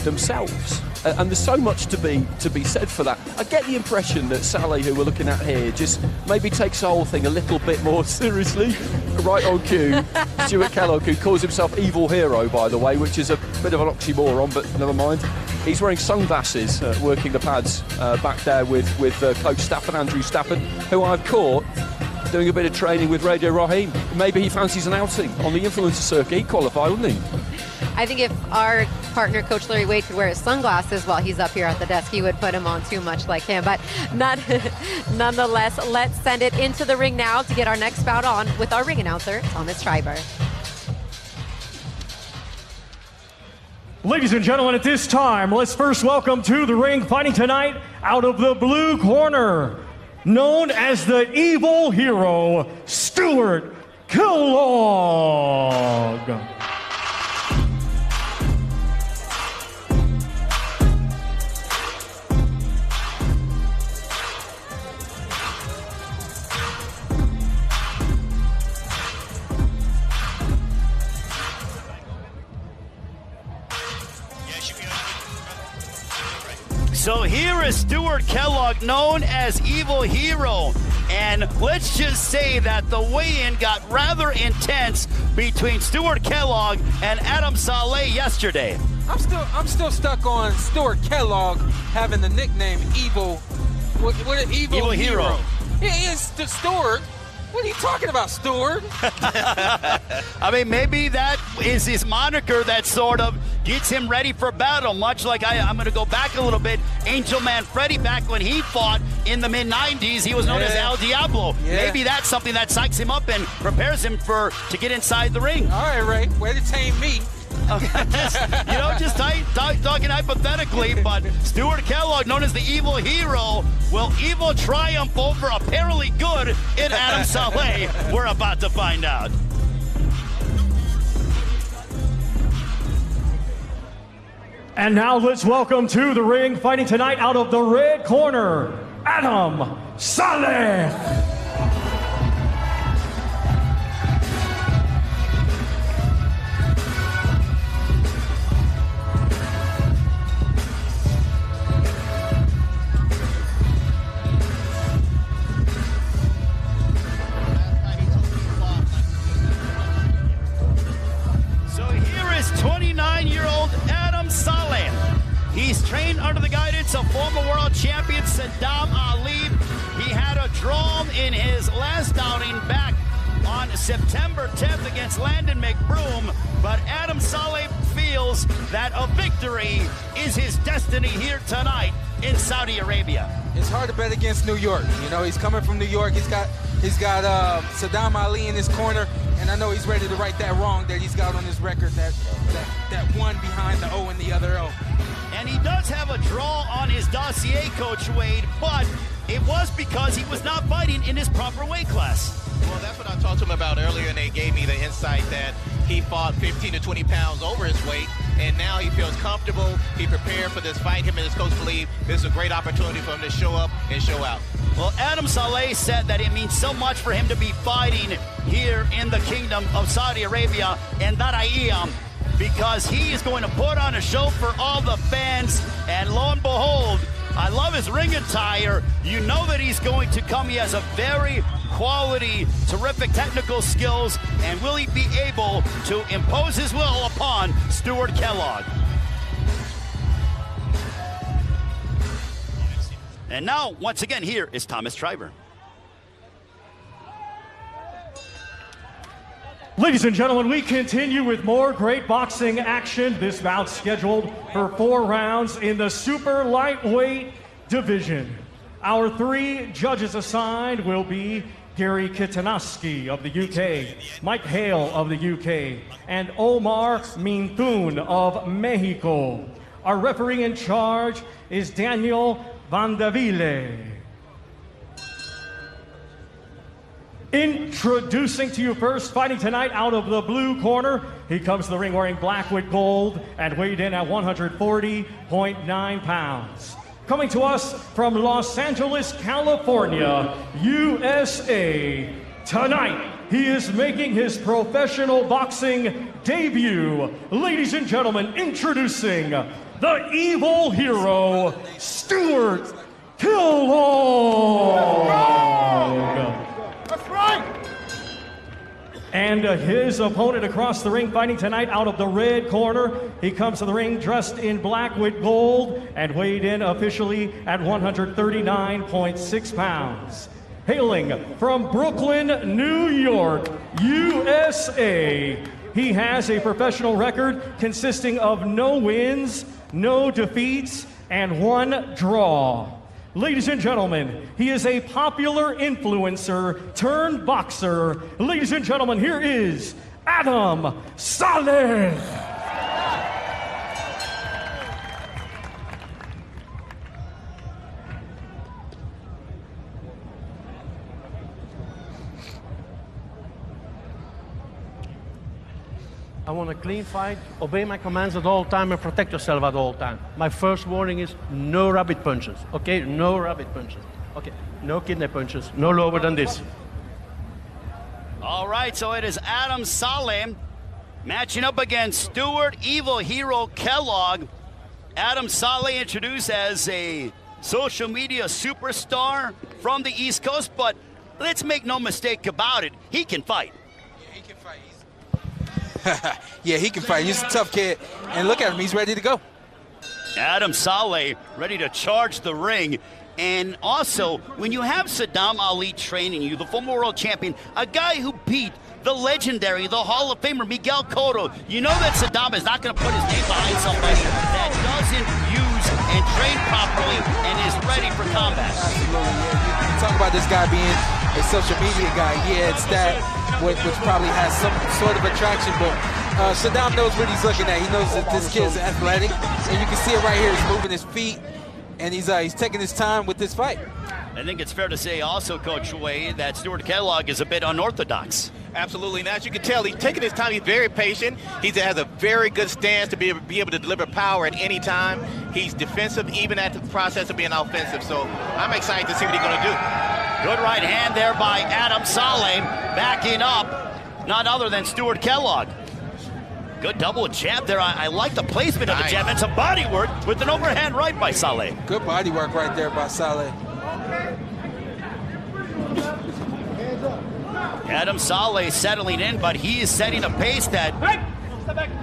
themselves, and there's so much to be said for that. I get the impression that Saleh, who we're looking at here, just maybe takes the whole thing a little bit more seriously. Right on cue, Stuart Kellogg, who calls himself Evil Hero, by the way, which is a bit of an oxymoron, but never mind. He's wearing sunglasses, working the pads back there with Coach Stafford, Andrew Stafford, who I've caught doing a bit of training with Radio Raheem. Maybe he fancies an outing on the influencer circuit. He'd qualify, wouldn't he? I think if our partner, Coach Larry Wade, could wear his sunglasses while he's up here at the desk, he would put him on too much like him. But nonetheless, let's send it into the ring now to get our next bout on with our ring announcer, Thomas Schreiber. Ladies and gentlemen, at this time, let's first welcome to the ring, fighting tonight out of the blue corner, known as the evil hero, Stuart Kellogg. So here is Stuart Kellogg, known as Evil Hero. And let's just say that the weigh-in got rather intense between Stuart Kellogg and Adam Saleh yesterday. I'm still stuck on Stuart Kellogg having the nickname Evil. Evil Hero. Yeah, it's Stuart. What are you talking about, Stuart? I mean, maybe that is his moniker that sort of gets him ready for battle, much like I'm going to go back a little bit. Angel Man Freddy, back when he fought in the mid-90s, he was known as El Diablo. Yeah. Maybe that's something that psychs him up and prepares him to get inside the ring. All right, Ray, way to tame me. Okay, just talking hypothetically, but Stuart Kellogg, known as the Evil Hero, will evil triumph over apparently good in Adam Saleh? We're about to find out. And now let's welcome to the ring, fighting tonight out of the red corner, Adam Saleh. He's trained under the guidance of former world champion Saddam Ali. He had a draw in his last outing back on September 10th against Landon McBroom, but Adam Saleh feels that a victory is his destiny here tonight in Saudi Arabia. It's hard to bet against New York. You know, he's coming from New York. He's got Saddam Ali in his corner, and I know he's ready to right that wrong that he's got on his record, that one behind the O and the other O. And he does have a draw on his dossier, Coach Wade, but it was because he was not fighting in his proper weight class. Well, that's what I talked to him about earlier, and they gave me the insight that he fought 15 to 20 pounds over his weight, and now he feels comfortable. He prepared for this fight. Him and his coach believe this is a great opportunity for him to show up and show out. Well, Adam Saleh said that it means so much for him to be fighting here in the Kingdom of Saudi Arabia and Diriyah, because he is going to put on a show for all the fans. And lo and behold, I love his ring attire. You know that he's going to come. He has a very quality, terrific technical skills. And will he be able to impose his will upon Stuart Kellogg? And now, once again, here is Thomas Triber. Ladies and gentlemen, we continue with more great boxing action. This bout scheduled for 4 rounds in the super lightweight division. Our 3 judges assigned will be Gary Kitanaski of the UK, Mike Hale of the UK, and Omar Mintun of Mexico. Our referee in charge is Daniel Vandaville. Introducing to you first, fighting tonight out of the blue corner. He comes to the ring wearing black with gold and weighed in at 140.9 pounds. Coming to us from Los Angeles, California, USA. Tonight, he is making his professional boxing debut. Ladies and gentlemen, introducing the evil hero, Stuart Kellogg. That's right. And his opponent across the ring, fighting tonight out of the red corner. He comes to the ring dressed in black with gold and weighed in officially at 139.6 pounds. Hailing from Brooklyn, New York, USA. He has a professional record consisting of no wins, no defeats, and 1 draw. Ladies and gentlemen, he is a popular influencer turned boxer. Ladies and gentlemen, here is Adam Saleh. I want a clean fight. Obey my commands at all time and protect yourself at all time. My first warning is no rabbit punches, okay? No rabbit punches. Okay, no kidney punches, no lower than this. All right, so it is Adam Saleh matching up against Stuart Evil Hero Kellogg. Adam Saleh introduced as a social media superstar from the East Coast, but let's make no mistake about it, he can fight. Yeah, he can fight. Yeah, he can fight. He's a tough kid. And look at him, he's ready to go. Adam Saleh ready to charge the ring. And also, when you have Saddam Ali training you, the former world champion, a guy who beat the legendary, the Hall of Famer, Miguel Cotto, you know that Saddam is not going to put his name behind somebody that doesn't use and train properly and is ready for combat. Absolutely, yeah. You talk about this guy being a social media guy. Yeah, it's that, which probably has some sort of attraction, but Saddam knows what he's looking at. He knows that this kid's athletic, and you can see it right here. He's moving his feet, and he's taking his time with this fight. I think it's fair to say also, Coach Way, that Stuart Kellogg is a bit unorthodox. Absolutely. Now, as you can tell, he's taking his time. He's very patient. He has a very good stance to be able to deliver power at any time. He's defensive, even at the process of being offensive. So I'm excited to see what he's going to do. Good right hand there by Adam Saleh, backing up none other than Stuart Kellogg. Good double jab there. I like the placement of the jab and some body work with an overhand right by Saleh. Good body work right there by Saleh. Adam Saleh settling in, but he is setting a pace that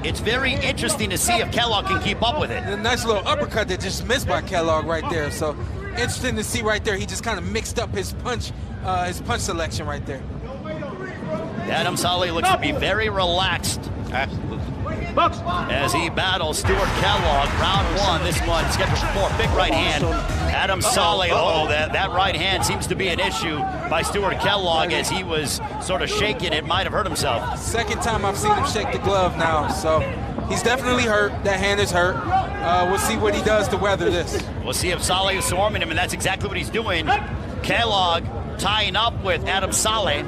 it's very interesting to see if Kellogg can keep up with it. A nice little uppercut that just missed by Kellogg right there. So interesting to see right there. He just kind of mixed up his punch selection right there. Adam Saleh looks to be very relaxed. Absolutely. As he battles Stuart Kellogg, round one. This one scheduled for big right hand. Adam Saleh, that right hand seems to be an issue by Stuart Kellogg as he was sort of shaking it, might have hurt himself. Second time I've seen him shake the glove now, so he's definitely hurt. That hand is hurt. We'll see what he does to weather this. We'll see if Saleh is swarming him, and that's exactly what he's doing. Kellogg tying up with Adam Saleh.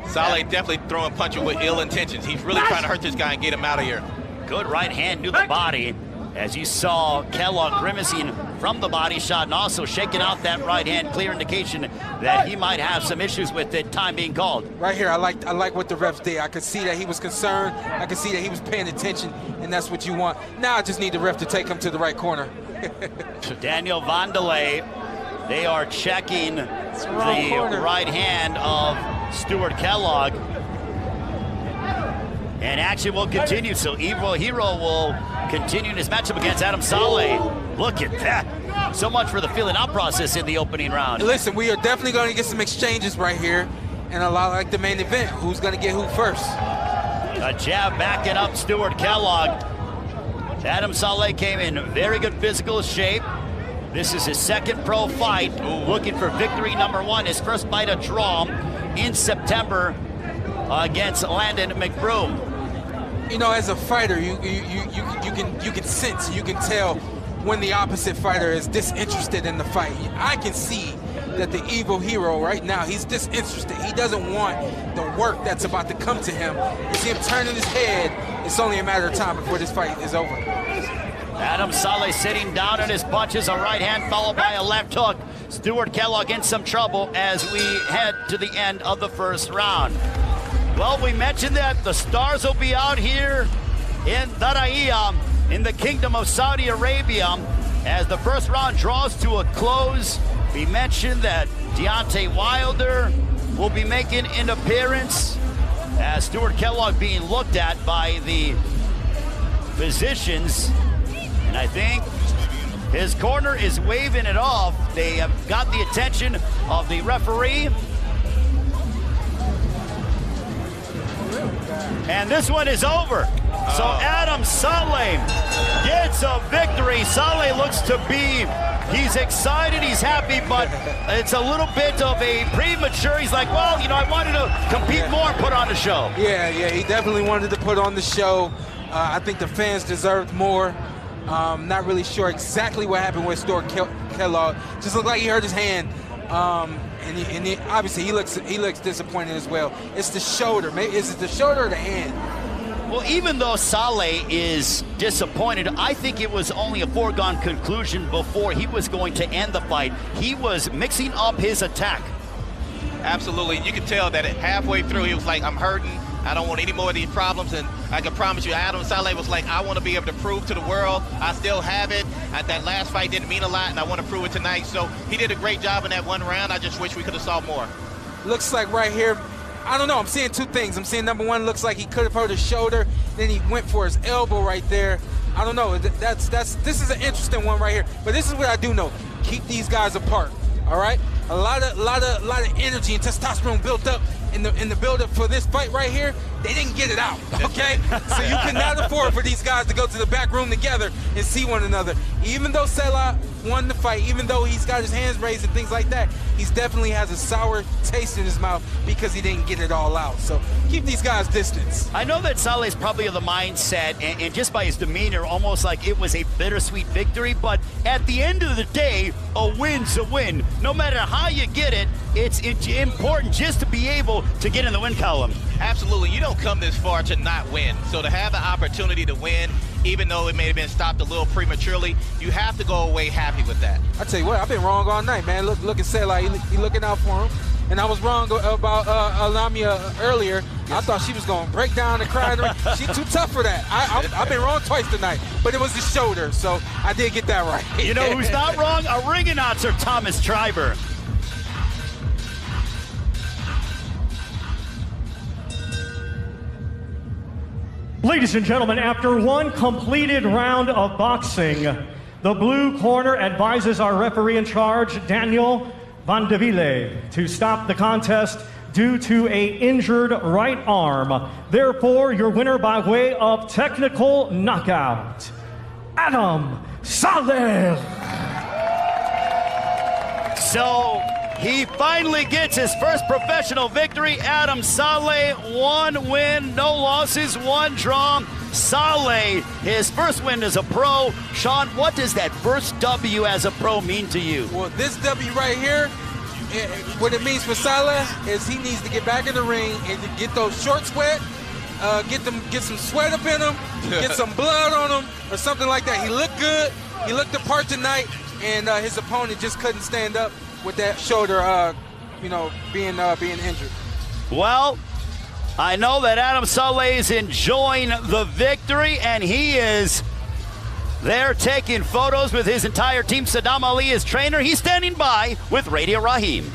Saleh definitely throwing punches with ill intentions. He's really trying to hurt this guy and get him out of here. Good right hand to the body. As you saw Kellogg grimacing from the body shot and also shaking out that right hand, clear indication that he might have some issues with it, time being called. Right here, I like what the refs did. I could see that he was concerned. I could see that he was paying attention, and that's what you want. Now I just need the ref to take him to the right corner. Daniel Vandelay, they are checking the right hand of Stuart Kellogg. And action will continue, so Evil Hero will continue his matchup against Adam Saleh. Look at that. So much for the feeling out process in the opening round. Listen, we are definitely going to get some exchanges right here, and a lot like the main event. Who's going to get who first? A jab backing up Stuart Kellogg. Adam Saleh came in very good physical shape. This is his second pro fight, looking for victory number one. His first fight a draw in September against Landon McBroom. You know, as a fighter, you can sense, you can tell when the opposite fighter is disinterested in the fight. I can see that the Evil Hero right now, he's disinterested. He doesn't want the work that's about to come to him. You see him turning his head. It's only a matter of time before this fight is over. Adam Saleh sitting down in his punches, a right hand followed by a left hook. Stuart Kellogg in some trouble as we head to the end of the first round. Well, we mentioned that the stars will be out here in Diriyah, in the Kingdom of Saudi Arabia, as the first round draws to a close. We mentioned that Deontay Wilder will be making an appearance as Stuart Kellogg being looked at by the physicians. And I think his corner is waving it off. They have got the attention of the referee. And this one is over. So Adam Saleh gets a victory. Saleh looks to be, he's excited, he's happy, but it's a little bit of a premature. He's like, well, you know, I wanted to compete more and put on the show. Yeah, he definitely wanted to put on the show. I think the fans deserved more. Not really sure exactly what happened with Stuart Kellogg. Just looked like he hurt his hand. and obviously he looks disappointed as well. It's the shoulder. Maybe is it the shoulder or the hand? Well, even though Saleh is disappointed, I think it was only a foregone conclusion before he was going to end the fight. He was mixing up his attack. Absolutely. You could tell that halfway through he was like, I'm hurting. I don't want any more of these problems. And I can promise you, Adam Saleh was like, I want to be able to prove to the world I still have it. That last fight didn't mean a lot, and I want to prove it tonight. So he did a great job in that one round. I just wish we could have saw more. Looks like right here, I don't know, I'm seeing two things. I'm seeing number one, looks like he could have hurt his shoulder. Then he went for his elbow right there. I don't know. This is an interesting one right here. But this is what I do know. Keep these guys apart. All right? A lot of energy and testosterone built up in the build-up for this fight right here. They didn't get it out, okay? So you cannot afford for these guys to go to the back room together and see one another. Even though Salah won the fight, even though he's got his hands raised and things like that, he definitely has a sour taste in his mouth because he didn't get it all out. So keep these guys distance. I know that Saleh's probably of the mindset, and just by his demeanor, almost like it was a bittersweet victory, but at the end of the day, a win's a win. No matter how you get it, it's important just to be able to get in the win column. Absolutely. You don't come this far to not win. So to have the opportunity to win, even though it may have been stopped a little prematurely, you have to go away happy with that. I tell you what, I've been wrong all night, man. Look at Salah. He looking out for him. And I was wrong about Alamia earlier. I thought she was going to break down and cry. She's too tough for that. I've been wrong twice tonight, but it was the shoulder, so I did get that right. You know who's not wrong? A ring announcer, Thomas Triber. Ladies and gentlemen, after one completed round of boxing, the blue corner advises our referee in charge, Daniel Van de Ville, to stop the contest due to an injured right arm. Therefore, your winner by way of technical knockout, Adam Saleh. So he finally gets his first professional victory. Adam Saleh, 1 win, no losses, 1 draw. Saleh, his first win as a pro. Sean, what does that first W as a pro mean to you? Well, this W right here, what it means for Saleh is he needs to get back in the ring and to get those shorts wet, get some sweat up in him, get some blood on him, or something like that. He looked good. He looked the part tonight, and his opponent just couldn't stand up with that shoulder, being injured. Well, I know that Adam Saleh is enjoying the victory, and he is there taking photos with his entire team. Saddam Ali is trainer. He's standing by with Radio Raheem.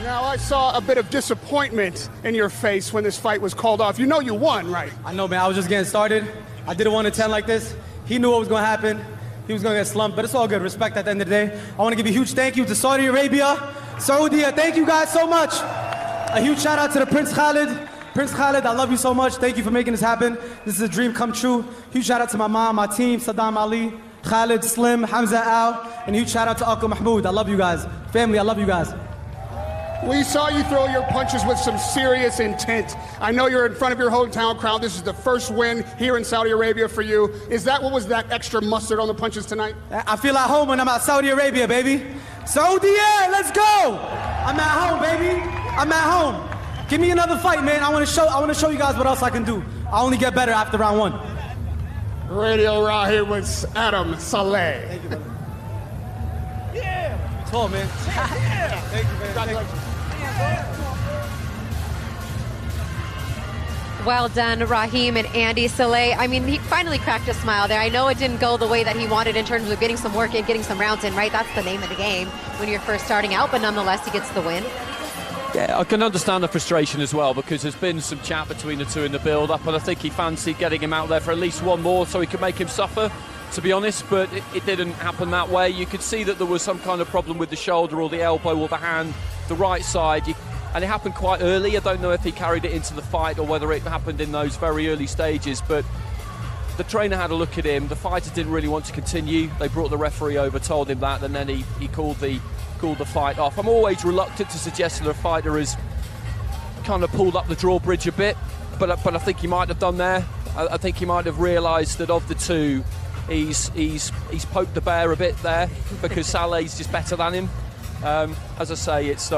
Now, I saw a bit of disappointment in your face when this fight was called off. You know you won, right? I know, man. I was just getting started. I didn't want to 10 like this. He knew what was going to happen. He was going to get slumped, but it's all good. Respect at the end of the day. I want to give a huge thank you to Saudi Arabia. Saudi, thank you guys so much. A huge shout out to the Prince Khalid. Prince Khalid, I love you so much. Thank you for making this happen. This is a dream come true. Huge shout out to my mom, my team, Saddam Ali, Khalid, Slim, Hamza Al, and huge shout out to Uncle Mahmoud. I love you guys. Family, I love you guys. We saw you throw your punches with some serious intent. I know you're in front of your hometown crowd. This is the first win here in Saudi Arabia for you. Is that what was that extra mustard on the punches tonight? I feel at home when I'm at Saudi Arabia, baby. Saudi, let's go! I'm at home, baby. I'm at home. Give me another fight, man. I want to show you guys what else I can do. I only get better after round 1. Radio Raheem with Adam Saleh. Thank you, brother. Yeah. Tall, man. Yeah. Thank you, man. Congratulations. Well done, Raheem and Andy Saleh. I mean, he finally cracked a smile there. I know it didn't go the way that he wanted in terms of getting some work in, getting some rounds in, right? That's the name of the game when you're first starting out, but nonetheless, he gets the win. Yeah, I can understand the frustration as well because there's been some chat between the two in the build-up, and I think he fancied getting him out there for at least one more so he could make him suffer, to be honest, but it didn't happen that way. You could see that there was some kind of problem with the shoulder or the elbow or the hand, the right side, and it happened quite early. I don't know if he carried it into the fight or whether it happened in those very early stages, but the trainer had a look at him. The fighter didn't really want to continue. They brought the referee over, told him that, and then he called the fight off. I'm always reluctant to suggest that a fighter has kind of pulled up the drawbridge a bit, but I think he might have done there. I think he might have realised that of the two, he's poked the bear a bit there because Saleh's just better than him. As I say, it's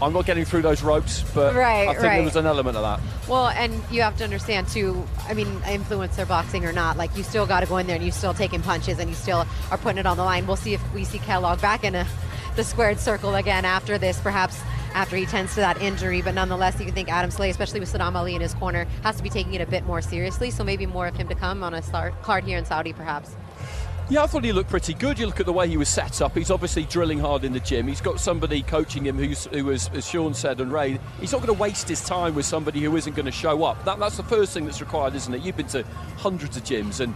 I'm not getting through those ropes, but I think there was an element of that. Well, and you have to understand too, I mean, influencer boxing or not, like you still got to go in there and you're still taking punches and you still are putting it on the line. We'll see if we see Kellogg back in the squared circle again after this, perhaps after he tends to that injury. But nonetheless, you can think Adam Slay, especially with Saddam Ali in his corner, has to be taking it a bit more seriously. So maybe more of him to come on a card here in Saudi, perhaps. Yeah, I thought he looked pretty good. You look at the way he was set up. He's obviously drilling hard in the gym. He's got somebody coaching him who was, as Sean said and Ray, he's not going to waste his time with somebody who isn't going to show up. That's the first thing that's required, isn't it? You've been to hundreds of gyms and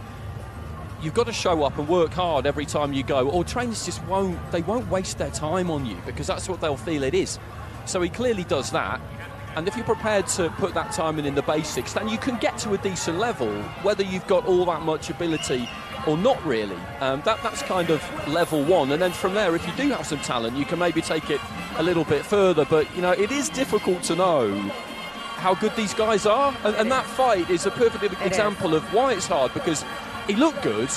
you've got to show up and work hard every time you go, or trainers just won't waste their time on you because that's what they'll feel it is. So he clearly does that. And if you're prepared to put that time in the basics, then you can get to a decent level, whether you've got all that much ability or not really. That's kind of level one. And then from there, if you do have some talent, you can maybe take it a little bit further. But, you know, it is difficult to know how good these guys are. And that fight is a perfect example of why it's hard, because he looked good,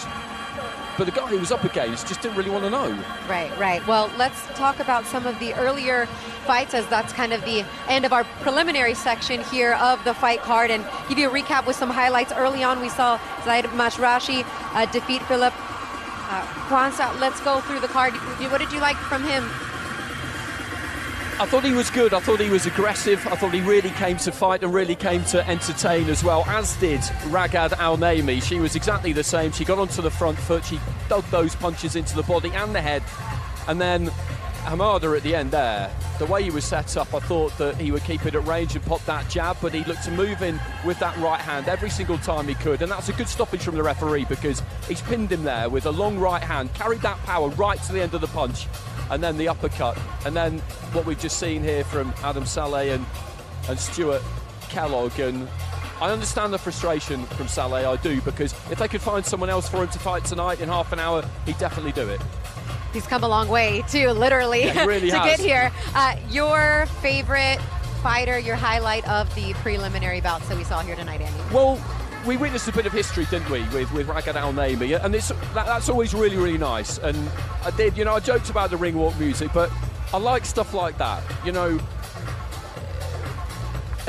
but the guy he was up against just didn't really want to know. Right. Well, let's talk about some of the earlier fights, as that's kind of the end of our preliminary section here of the fight card, and give you a recap with some highlights. Early on, we saw Zaid Mashrashi defeat Philip Kwanzaa. Let's go through the card. What did you like from him? I thought he was good. I thought he was aggressive. I thought he really came to fight and really came to entertain as well, as did Ragad Al-Naimi. She was exactly the same. She got onto the front foot. She dug those punches into the body and the head. And then Hamada at the end there, the way he was set up, I thought that he would keep it at range and pop that jab, but he looked to move in with that right hand every single time he could. And that's a good stoppage from the referee, because he's pinned him there with a long right hand, carried that power right to the end of the punch, and then the uppercut. And then what we've just seen here from Adam Saleh and Stuart Kellogg. And I understand the frustration from Saleh, I do, because if they could find someone else for him to fight tonight in half an hour, he'd definitely do it. He's come a long way, too, literally, yeah, really to get here. Your favorite fighter, your highlight of the preliminary bouts that we saw here tonight, Andy? Well, we witnessed a bit of history, didn't we, with Ragad Al-Naimi, and that's always really, really nice. And I joked about the ring walk music, but I like stuff like that. You know,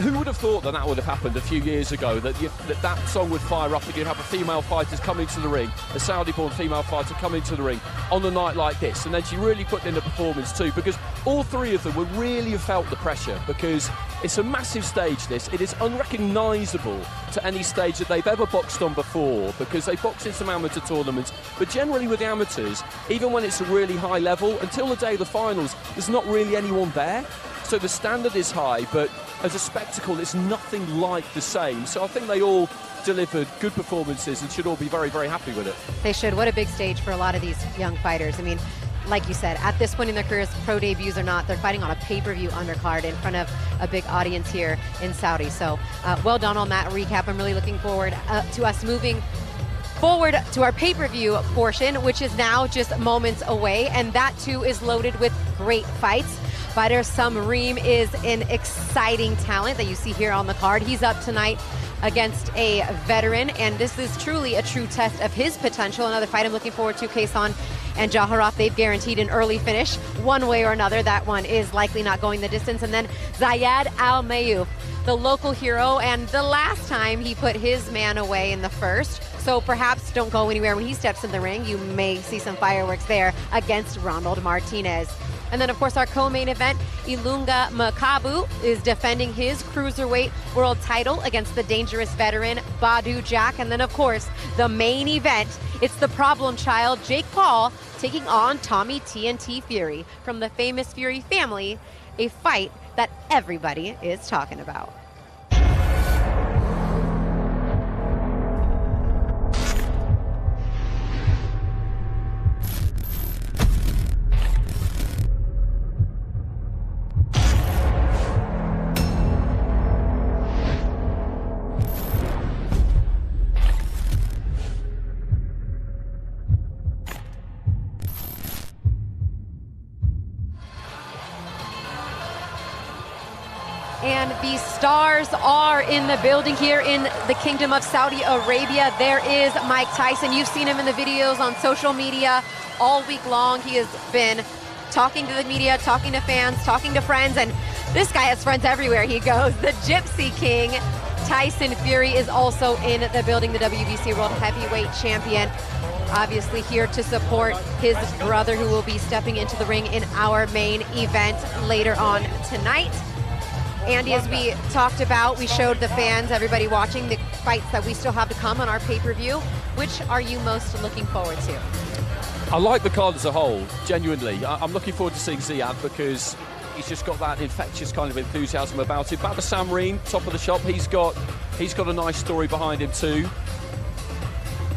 who would have thought that would have happened a few years ago, that song would fire up and you'd have a female fighter come into the ring, a Saudi-born female fighter come into the ring on a night like this, and then she really put in a performance too, because all three of them would really have felt the pressure, because it's a massive stage, this. It is unrecognisable to any stage that they've ever boxed on before, because they box in some amateur tournaments, but generally with the amateurs, even when it's a really high level, until the day of the finals, there's not really anyone there. So the standard is high, but as a spectacle, it's nothing like the same. So I think they all delivered good performances and should all be very, very happy with it. They should. What a big stage for a lot of these young fighters. I mean, like you said, at this point in their careers, pro debuts or not, they're fighting on a pay-per-view undercard in front of a big audience here in Saudi. So well done on that recap. I'm really looking forward to us moving forward to our pay-per-view portion, which is now just moments away, and that too is loaded with great fights. Fighter Samreem is an exciting talent that you see here on the card. He's up tonight against a veteran, and this is truly a true test of his potential. Another fight I'm looking forward to, Kaysan and Jaharat, they've guaranteed an early finish one way or another. That one is likely not going the distance. And then Zayed Al-Mayouf, the local hero, and the last time he put his man away in the first. So perhaps don't go anywhere when he steps in the ring. You may see some fireworks there against Ronald Martinez. And then, of course, our co-main event, Ilunga Makabu is defending his cruiserweight world title against the dangerous veteran Badou Jack. And then, of course, the main event, it's the problem child, Jake Paul, taking on Tommy TNT Fury from the famous Fury family, a fight that everybody is talking about. And the stars are in the building here in the Kingdom of Saudi Arabia. There is Mike Tyson. You've seen him in the videos on social media all week long. He has been talking to the media, talking to fans, talking to friends, and this guy has friends everywhere he goes. The Gypsy King, Tyson Fury, is also in the building, the WBC World Heavyweight Champion. Obviously here to support his brother, who will be stepping into the ring in our main event later on tonight. Andy, as we talked about, we showed the fans, everybody watching, the fights that we still have to come on our pay-per-view. Which are you most looking forward to? I like the card as a whole, genuinely. I'm looking forward to seeing Ziad because he's just got that infectious kind of enthusiasm about him. Badr Samreen, top of the shop, he's got a nice story behind him too.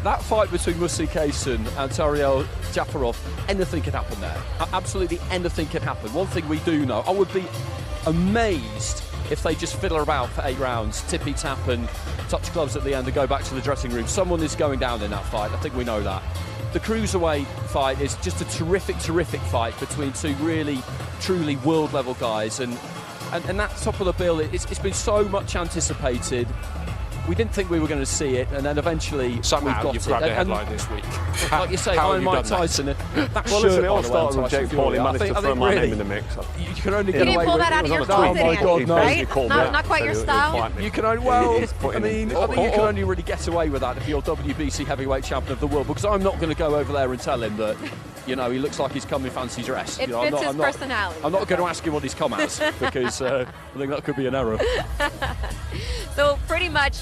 That fight between Musi Kaysen and Tariel Jafarov, anything could happen there. Absolutely anything could happen. One thing we do know, I would be amazed if they just fiddle about for 8 rounds, tippy-tap and touch gloves at the end and go back to the dressing room. Someone is going down in that fight. I think we know that. The Cruiserweight fight is just a terrific, terrific fight between two really, truly world-level guys. And that top of the bill, it's been so much anticipated. We didn't think we were going to see it, and then eventually somehow we've got you've it. grabbed a headline this week. Like you say, Iron Mike Tyson. That well, listen, it all started with Jake Paul. He managed to throw my really, name in the mix. You can only You get didn't away pull with that out of your Oh closet, my God, no. right? Not quite your style. You can only, well, I mean, I think you can only really get away with that if you're WBC heavyweight champion of the world, because I'm not going to go over there and tell him that, you know, he looks like he's come in fancy dress. It fits his personality. I'm not going to ask him what he's come as, because I think that could be an error. So pretty much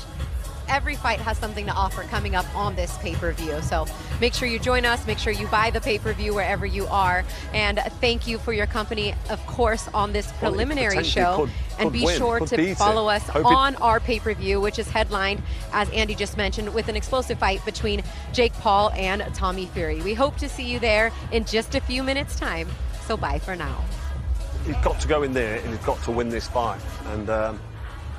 every fight has something to offer coming up on this pay-per-view. So make sure you join us, make sure you buy the pay-per-view wherever you are, and thank you for your company, of course, on this preliminary show. And be sure to follow us on our pay-per-view, which is headlined, as Andy just mentioned, with an explosive fight between Jake Paul and Tommy Fury. We hope to see you there in just a few minutes' time. So bye for now. He's got to go in there and he's got to win this fight. And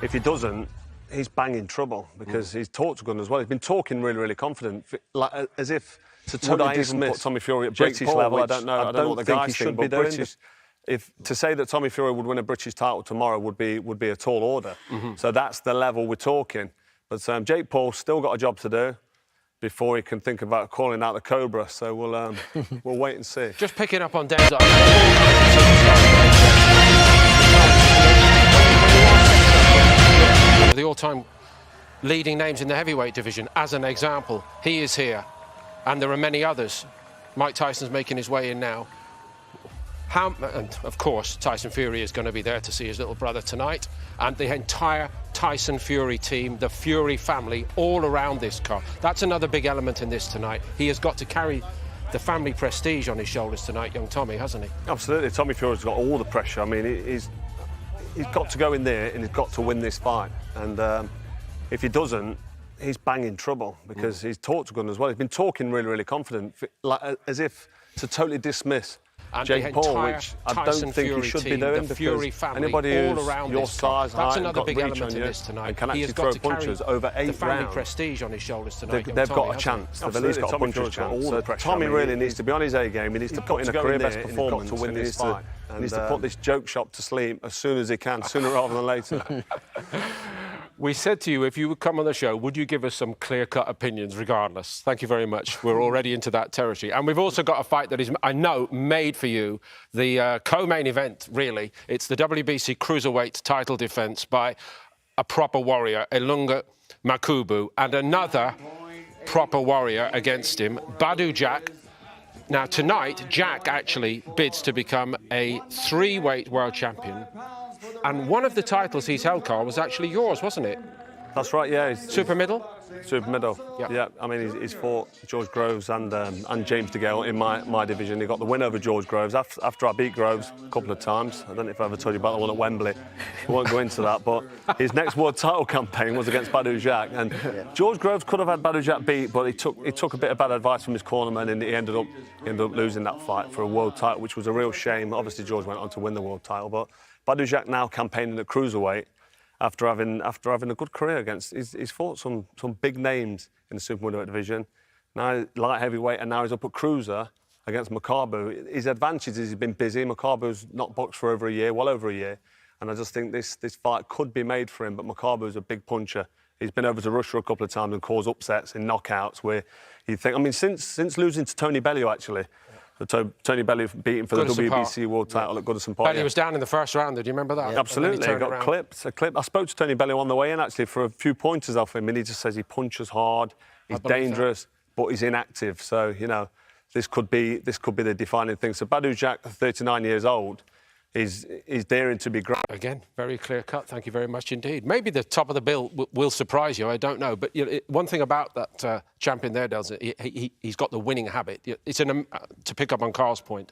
if he doesn't, he's banging trouble, because he's talked good as well. He's been talking really, really confident, like, as if to totally dismiss Tommy Fury at British level. I don't know. I don't know what the guys think, but British. If to say that Tommy Fury would win a British title tomorrow would be a tall order. So that's the level we're talking. But Jake Paul's still got a job to do before he can think about calling out the Cobra. So we'll wait and see. Just picking up on Denzel. The all-time leading names in the heavyweight division, as an example. He is here, and there are many others. Mike Tyson's making his way in now. And of course, Tyson Fury is going to be there to see his little brother tonight, and the entire Tyson Fury team, the Fury family, all around this car. That's another big element in this tonight. He has got to carry the family prestige on his shoulders tonight, young Tommy, hasn't he? Absolutely. Tommy Fury's got all the pressure. I mean, he's got to go in there and he's got to win this fight. And if he doesn't, he's banging trouble, because he's talked good as well. He's been talking really, really confident, like, as if to totally dismiss Jake Paul, which I don't think he should be doing, because anybody who's your size, height, and got reach on you and can actually throw punches over 8 rounds, family prestige on his shoulders tonight. They've got a chance. They've at least got a puncher's chance. So Tommy really needs to be on his A game. He needs to put in a career best performance to win this fight. He needs to put this joke shop to sleep as soon as he can, sooner rather than later. We said to you, if you would come on the show, would you give us some clear-cut opinions regardless? Thank you very much. We're already into that territory. And we've also got a fight that is, I know, made for you. The co-main event, really. It's the WBC Cruiserweight title defence by a proper warrior, Ilunga Makubu, and another proper warrior against him, Badr Jack. Now, tonight, Jack actually bids to become a 3-weight world champion. And one of the titles he's held, Carl, was actually yours, wasn't it? That's right, yeah. Super middle? Super middle, yeah. I mean, he's fought George Groves and James DeGale in my division. He got the win over George Groves after I beat Groves a couple of times. I don't know if I ever told you about the one at Wembley. I won't go into that, but his next world title campaign was against Badr Jack. And George Groves could have had Badr Jack beat, but he took a bit of bad advice from his cornerman, and he ended up losing that fight for a world title, which was a real shame. Obviously, George went on to win the world title, but Badr Jack now campaigning at Cruiserweight after having a good career against. He's fought some big names in the super middleweight division. Now light heavyweight, and now he's up at cruiser against Makabu. His advantage is he's been busy. Makabu's not boxed for well over a year, and I just think this fight could be made for him. But Makabu's a big puncher. He's been over to Russia a couple of times and caused upsets in knockouts where you think. I mean, since losing to Tony Bellew, actually. Tony Bellew beating for the Goodison WBC Park. World title at Goodison Park. Bellew was down in the first round. Did you remember that? Yeah, absolutely. He got clipped. I spoke to Tony Bellew on the way in, actually, for a few pointers off him, and he just says he punches hard, he's dangerous, but he's inactive. So, you know, this could be the defining thing. So Badou Jack, 39 years old, is daring to be great. Again, very clear cut. Thank you very much indeed. Maybe the top of the bill will surprise you. I don't know. But you know, one thing about that champion there, Dels, he's got the winning habit. It's to pick up on Carl's point,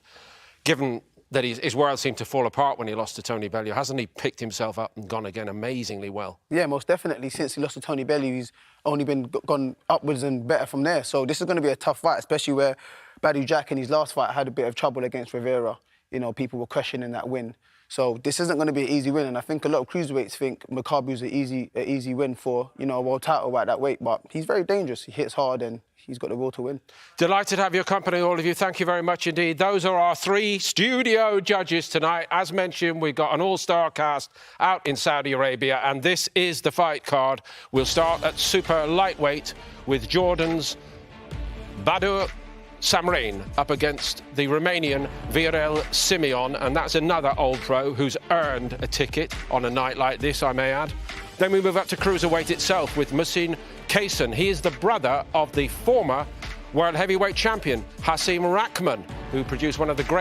given that his world seemed to fall apart when he lost to Tony Bellew. Hasn't he picked himself up and gone again amazingly well? Yeah, most definitely. Since he lost to Tony Bellew, he's only gone upwards and better from there. So this is going to be a tough fight, especially where Badou Jack in his last fight had a bit of trouble against Rivera. You know, people were questioning that win. So this isn't going to be an easy win, and I think a lot of cruiserweights think Makabu's an easy win for, you know, a world title at that weight, but he's very dangerous. He hits hard and he's got the will to win. Delighted to have your company, all of you. Thank you very much indeed. Those are our 3 studio judges tonight. As mentioned, we've got an all-star cast out in Saudi Arabia, and this is the fight card. We'll start at super lightweight with Jordan's Badou Samrain up against the Romanian Viorel Simeon, and that's another old pro who's earned a ticket on a night like this, I may add. Then we move up to cruiserweight itself with Musin Kaysen. He is the brother of the former world heavyweight champion Hasim Rahman, who produced one of the great